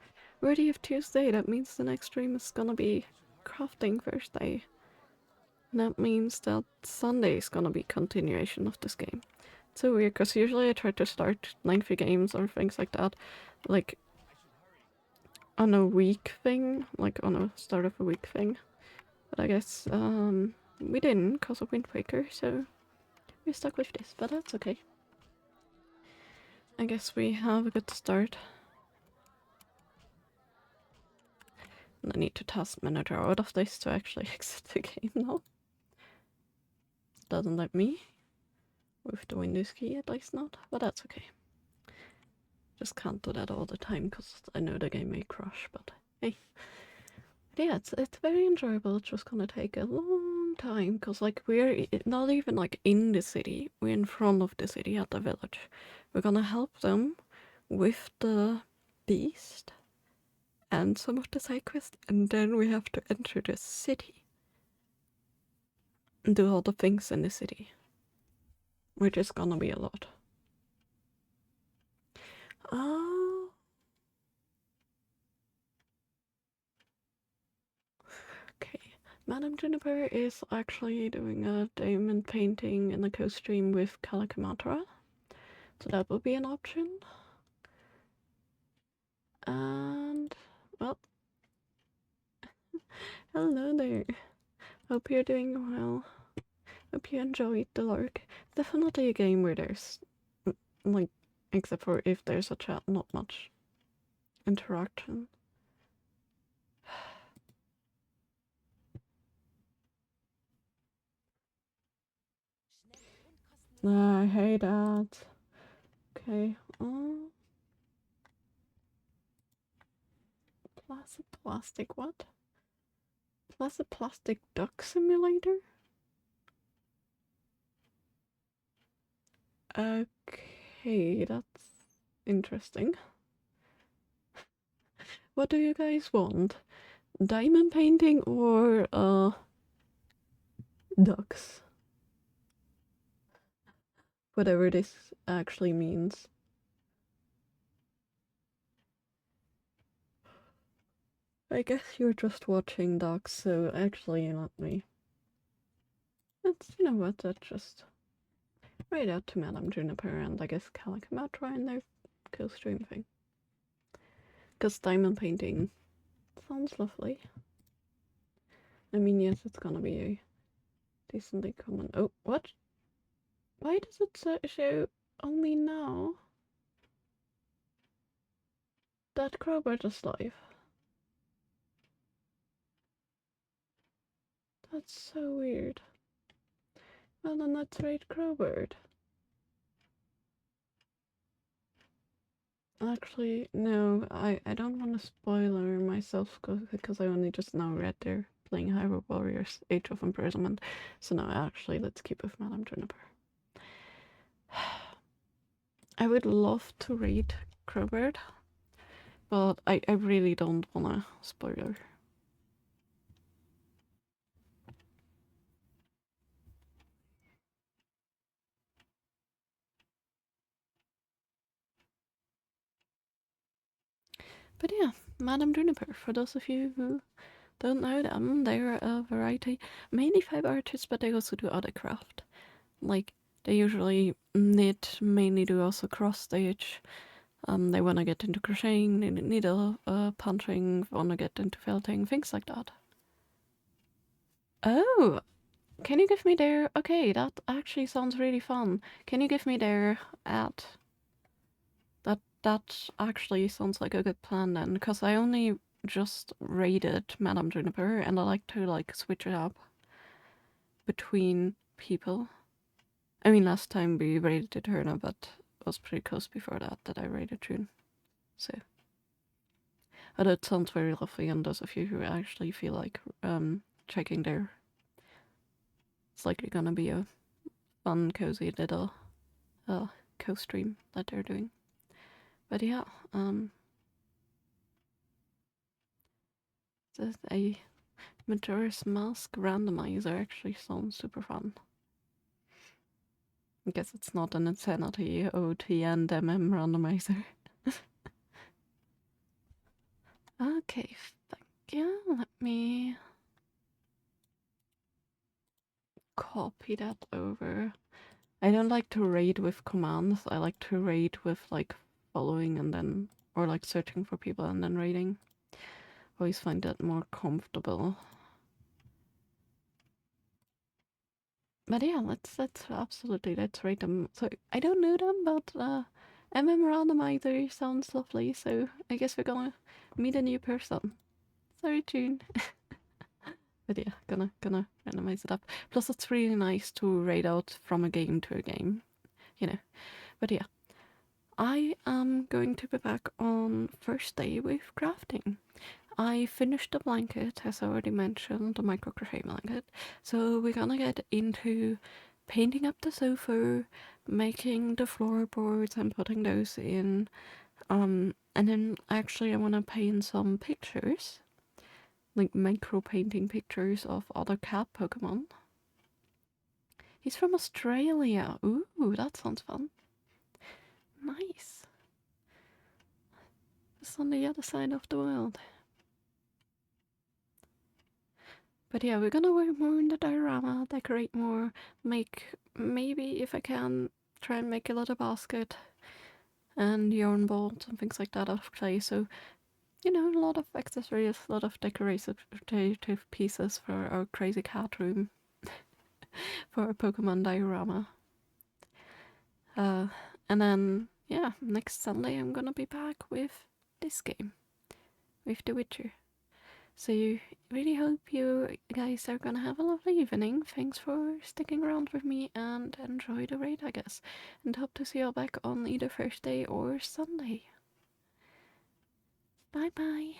Already have Tuesday, that means the next stream is gonna be crafting Thursday. And that means that Sunday is gonna be continuation of this game. It's so weird, because usually I try to start lengthy games or things like that, like on a week thing, like on a start of a week thing. But I guess we didn't because of Wind Waker, so we're stuck with this, but that's okay. I guess we have a good start. And I need to task manager out of this to actually exit the game now. Doesn't let me. With the Windows key, at least not, but that's okay. Just can't do that all the time because I know the game may crash, but hey. But yeah, it's very enjoyable. It's just gonna take a long time because like we're not even like in the city. We're in front of the city at the village. We're gonna help them with the beast and some of the side quests, and then we have to enter the city and do all the things in the city, which is gonna be a lot. Oh. Okay. Madame Juniper is actually doing a diamond painting in the co-stream with Calicomantra, so that would be an option. And, well, hello there. Hope you're doing well. Hope you enjoyed the lurk. Definitely a game where there's, like, except for if there's a chat, not much interaction. I hate that. Okay. Plastic what? Plastic duck simulator? Okay, that's interesting. What do you guys want? Diamond painting or ducks? Whatever this actually means. I guess you're just watching ducks, so actually not me. That's, you know what, that's just right out to Madame Juniper and I guess Calicamatra in their co-stream thing. Because diamond painting sounds lovely. I mean, yes, it's gonna be a decently common. Oh, what? Why does it show only now that Crowbird is live? That's so weird. Well, then let's raid Crowbird. Actually, no, I don't want to spoiler myself because I only just now read they're playing Hyrule Warriors Age of Imprisonment. So no, actually, let's keep with Madame Juniper. I would love to read Crowbird, but I really don't want to spoiler. But yeah, Madame Juniper, for those of you who don't know them, they're a variety, mainly 5 artists, but they also do other craft. Like, they usually knit, mainly do also cross stitch. They want to get into crocheting, needle punching, want to get into felting, things like that. Oh, can you give me their... Okay, that actually sounds really fun. Can you give me their ad? That actually sounds like a good plan then, because I only just raided Madame Juniper and I like to like switch it up between people. I mean, last time we raided Eterna, but it was pretty close before that I raided June. So, although it sounds very lovely, and those of you who actually feel like checking there, it's likely gonna be a fun, cozy little co-stream that they're doing. But yeah, a Majora's Mask randomizer actually sounds super fun. I guess it's not an Insanity OT and MM randomizer. Okay, thank you. Let me copy that over. I don't like to raid with commands. I like to raid with like following and then, or like searching for people and then raiding. Always find that more comfortable. But yeah, let's absolutely, let's rate them. So I don't know them, but MM randomizer sounds lovely. So I guess we're gonna meet a new person. Sorry, June. But yeah, gonna randomize it up. Plus, it's really nice to raid out from a game to a game, you know. But yeah, I am going to be back on Thursday with crafting. I finished the blanket, as I already mentioned, the micro crochet blanket. So we're gonna get into painting up the sofa, making the floorboards and putting those in. And then actually I wanna paint some pictures, like micro painting pictures of other cat Pokemon. He's from Australia. Ooh, that sounds fun. Nice. It's on the other side of the world. But yeah, we're gonna work more in the diorama, decorate more, make, maybe if I can, try and make a little basket and yarn bolts and things like that out of clay. So, you know, a lot of accessories, a lot of decorative pieces for our crazy cat room, for our Pokemon diorama. And then, yeah, next Sunday I'm gonna be back with this game, with The Witcher. So really hope you guys are gonna have a lovely evening. Thanks for sticking around with me and enjoy the raid, I guess. And hope to see you all back on either Thursday or Sunday. Bye bye.